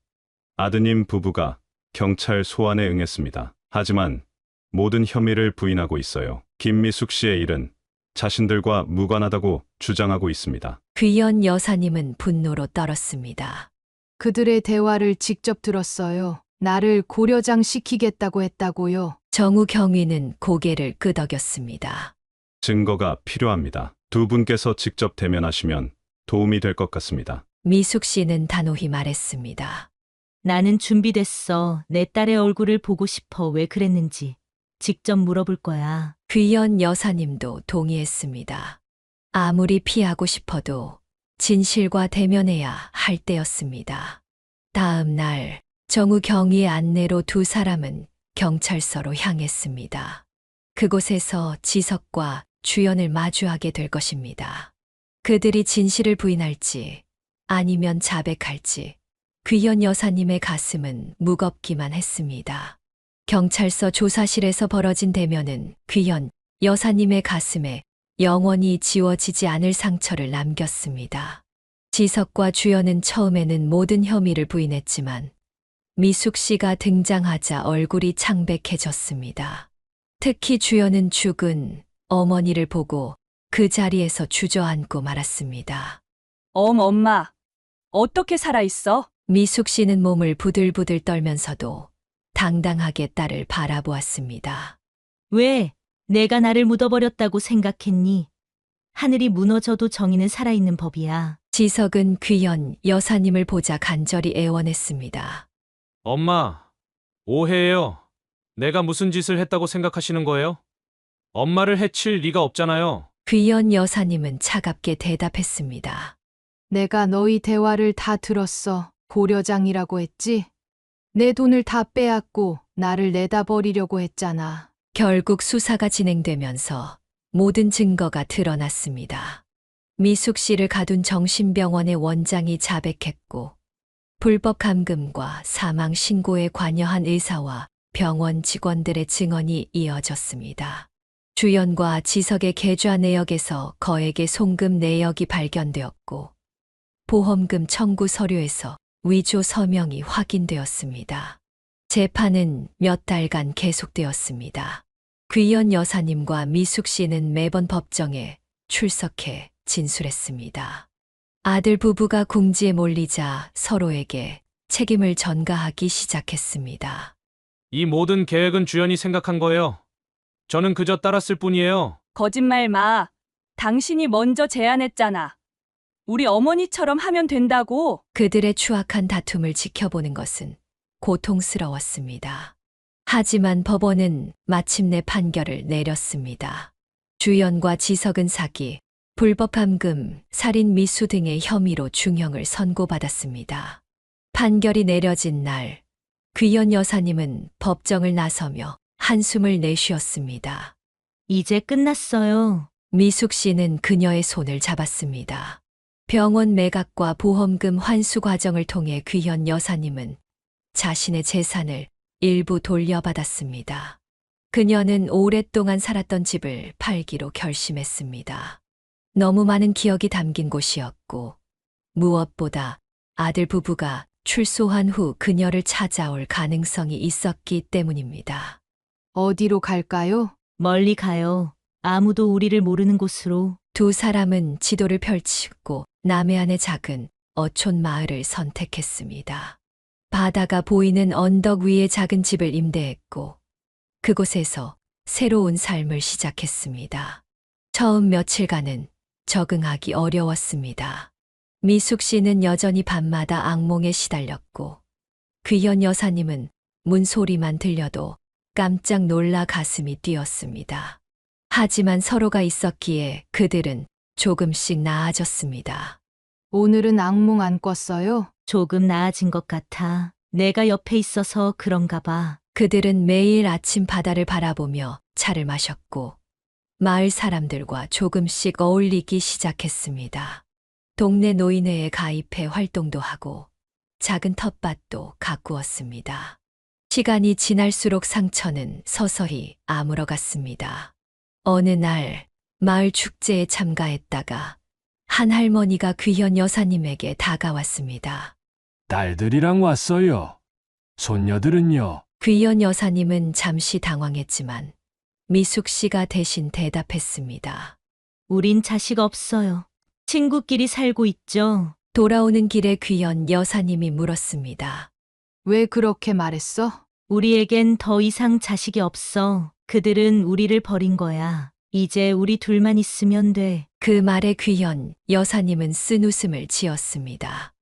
아드님 부부가 경찰 소환에 응했습니다. 하지만 모든 혐의를 부인하고 있어요. 김미숙 씨의 일은 자신들과 무관하다고 주장하고 있습니다. 귀연 여사님은 분노로 떨었습니다. 그들의 대화를 직접 들었어요. 나를 고려장 시키겠다고 했다고요. 정우 경위는 고개를 끄덕였습니다. 증거가 필요합니다. 두 분께서 직접 대면하시면 도움이 될 것 같습니다. 미숙 씨는 단호히 말했습니다. 나는 준비됐어. 내 딸의 얼굴을 보고 싶어. 왜 그랬는지 직접 물어볼 거야. 귀연 여사님도 동의했습니다. 아무리 피하고 싶어도 진실과 대면해야 할 때였습니다. 다음 날 정우 경위의 안내로 두 사람은 경찰서로 향했습니다. 그곳에서 지석과 주연을 마주하게 될 것입니다. 그들이 진실을 부인할지 아니면 자백할지 귀연 여사님의 가슴은 무겁기만 했습니다. 경찰서 조사실에서 벌어진 대면은 귀연 여사님의 가슴에 영원히 지워지지 않을 상처를 남겼습니다. 지석과 주연은 처음에는 모든 혐의를 부인했지만 미숙 씨가 등장하자 얼굴이 창백해졌습니다. 특히 주연은 죽은 어머니를 보고 그 자리에서 주저앉고 말았습니다. 엄마, 어떻게 살아있어? 미숙 씨는 몸을 부들부들 떨면서도 당당하게 딸을 바라보았습니다. 왜 내가 나를 묻어버렸다고 생각했니? 하늘이 무너져도 정의는 살아있는 법이야. 지석은 귀연 여사님을 보자 간절히 애원했습니다. 엄마, 오해예요. 내가 무슨 짓을 했다고 생각하시는 거예요? 엄마를 해칠 리가 없잖아요. 귀연 여사님은 차갑게 대답했습니다. 내가 너희 대화를 다 들었어. 고려장이라고 했지? 내 돈을 다 빼앗고 나를 내다 버리려고 했잖아. 결국 수사가 진행되면서 모든 증거가 드러났습니다. 미숙 씨를 가둔 정신병원의 원장이 자백했고, 불법 감금과 사망 신고에 관여한 의사와 병원 직원들의 증언이 이어졌습니다. 주연과 지석의 계좌 내역에서 거액의 송금 내역이 발견되었고, 보험금 청구 서류에서 위조 서명이 확인되었습니다. 재판은 몇 달간 계속되었습니다. 귀연 여사님과 미숙 씨는 매번 법정에 출석해 진술했습니다. 아들 부부가 궁지에 몰리자 서로에게 책임을 전가하기 시작했습니다. 이 모든 계획은 주연이 생각한 거예요. 저는 그저 따랐을 뿐이에요. 거짓말 마. 당신이 먼저 제안했잖아. 우리 어머니처럼 하면 된다고. 그들의 추악한 다툼을 지켜보는 것은 고통스러웠습니다. 하지만 법원은 마침내 판결을 내렸습니다. 주연과 지석은 사기, 불법 감금, 살인 미수 등의 혐의로 중형을 선고받았습니다. 판결이 내려진 날, 귀연 여사님은 법정을 나서며 한숨을 내쉬었습니다. 이제 끝났어요. 미숙 씨는 그녀의 손을 잡았습니다. 병원 매각과 보험금 환수 과정을 통해 귀현 여사님은 자신의 재산을 일부 돌려받았습니다. 그녀는 오랫동안 살았던 집을 팔기로 결심했습니다. 너무 많은 기억이 담긴 곳이었고, 무엇보다 아들 부부가 출소한 후 그녀를 찾아올 가능성이 있었기 때문입니다. 어디로 갈까요? 멀리 가요. 아무도 우리를 모르는 곳으로. 두 사람은 지도를 펼치고 남해안의 작은 어촌 마을을 선택했습니다. 바다가 보이는 언덕 위에 작은 집을 임대했고, 그곳에서 새로운 삶을 시작했습니다. 처음 며칠간은 적응하기 어려웠습니다. 미숙 씨는 여전히 밤마다 악몽에 시달렸고, 귀현 여사님은 문소리만 들려도 깜짝 놀라 가슴이 뛰었습니다. 하지만 서로가 있었기에 그들은 조금씩 나아졌습니다. 오늘은 악몽 안 꿨어요? 조금 나아진 것 같아. 내가 옆에 있어서 그런가 봐. 그들은 매일 아침 바다를 바라보며 차를 마셨고, 마을 사람들과 조금씩 어울리기 시작했습니다. 동네 노인회에 가입해 활동도 하고 작은 텃밭도 가꾸었습니다. 시간이 지날수록 상처는 서서히 아물어갔습니다. 어느 날 마을 축제에 참가했다가 한 할머니가 귀현 여사님에게 다가왔습니다. 딸들이랑 왔어요. 손녀들은요? 귀현 여사님은 잠시 당황했지만 미숙 씨가 대신 대답했습니다. 우린 자식 없어요. 친구끼리 살고 있죠. 돌아오는 길에 귀현 여사님이 물었습니다. 왜 그렇게 말했어? 우리에겐 더 이상 자식이 없어. 그들은 우리를 버린 거야. 이제 우리 둘만 있으면 돼. 그 말에 귀현 여사님은 쓴웃음을 지었습니다.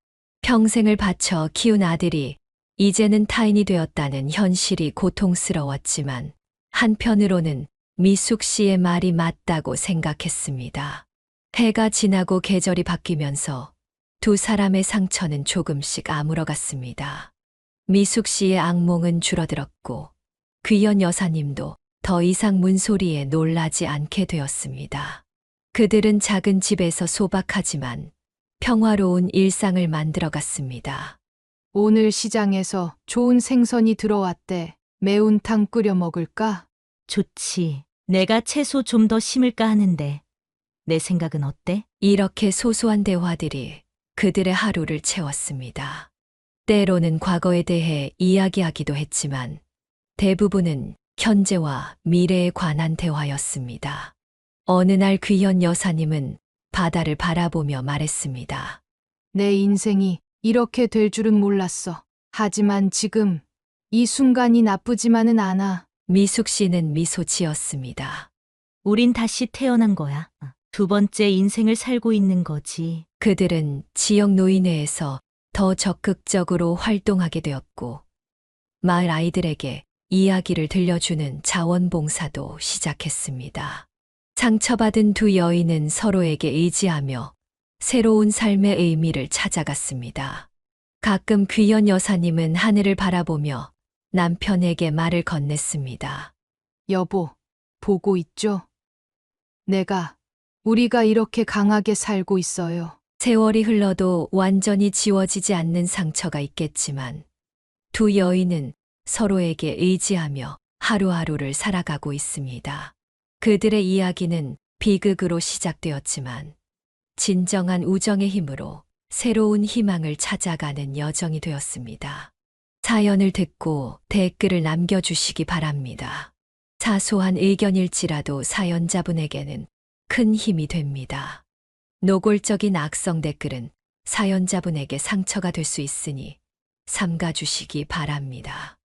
평생을 바쳐 키운 아들이 이제는 타인이 되었다는 현실이 고통스러웠지만 한편으로는 미숙 씨의 말이 맞다고 생각했습니다. 해가 지나고 계절이 바뀌면서 두 사람의 상처는 조금씩 아물어갔습니다. 미숙 씨의 악몽은 줄어들었고 귀현 여사님도 더 이상 문소리에 놀라지 않게 되었습니다. 그들은 작은 집에서 소박하지만 평화로운 일상을 만들어갔습니다. 오늘 시장에서 좋은 생선이 들어왔대. 매운탕 끓여 먹을까? 좋지. 내가 채소 좀 더 심을까 하는데. 내 생각은 어때? 이렇게 소소한 대화들이 그들의 하루를 채웠습니다. 때로는 과거에 대해 이야기하기도 했지만 대부분은 현재와 미래에 관한 대화였습니다. 어느 날 귀현 여사님은 바다를 바라보며 말했습니다. 내 인생이 이렇게 될 줄은 몰랐어. 하지만 지금 이 순간이 나쁘지만은 않아. 미숙 씨는 미소 지었습니다. 우린 다시 태어난 거야. 두 번째 인생을 살고 있는 거지. 그들은 지역 노인회에서 더 적극적으로 활동하게 되었고, 마을 아이들에게 이야기를 들려주는 자원봉사도 시작했습니다. 상처받은 두 여인은 서로에게 의지하며 새로운 삶의 의미를 찾아갔습니다. 가끔 귀현 여사님은 하늘을 바라보며 남편에게 말을 건넸습니다. 여보, 보고 있죠? 우리가 이렇게 강하게 살고 있어요. 세월이 흘러도 완전히 지워지지 않는 상처가 있겠지만 두 여인은 서로에게 의지하며 하루하루를 살아가고 있습니다. 그들의 이야기는 비극으로 시작되었지만 진정한 우정의 힘으로 새로운 희망을 찾아가는 여정이 되었습니다. 사연을 듣고 댓글을 남겨주시기 바랍니다. 사소한 의견일지라도 사연자분에게는 큰 힘이 됩니다. 노골적인 악성 댓글은 사연자분에게 상처가 될 수 있으니 삼가주시기 바랍니다.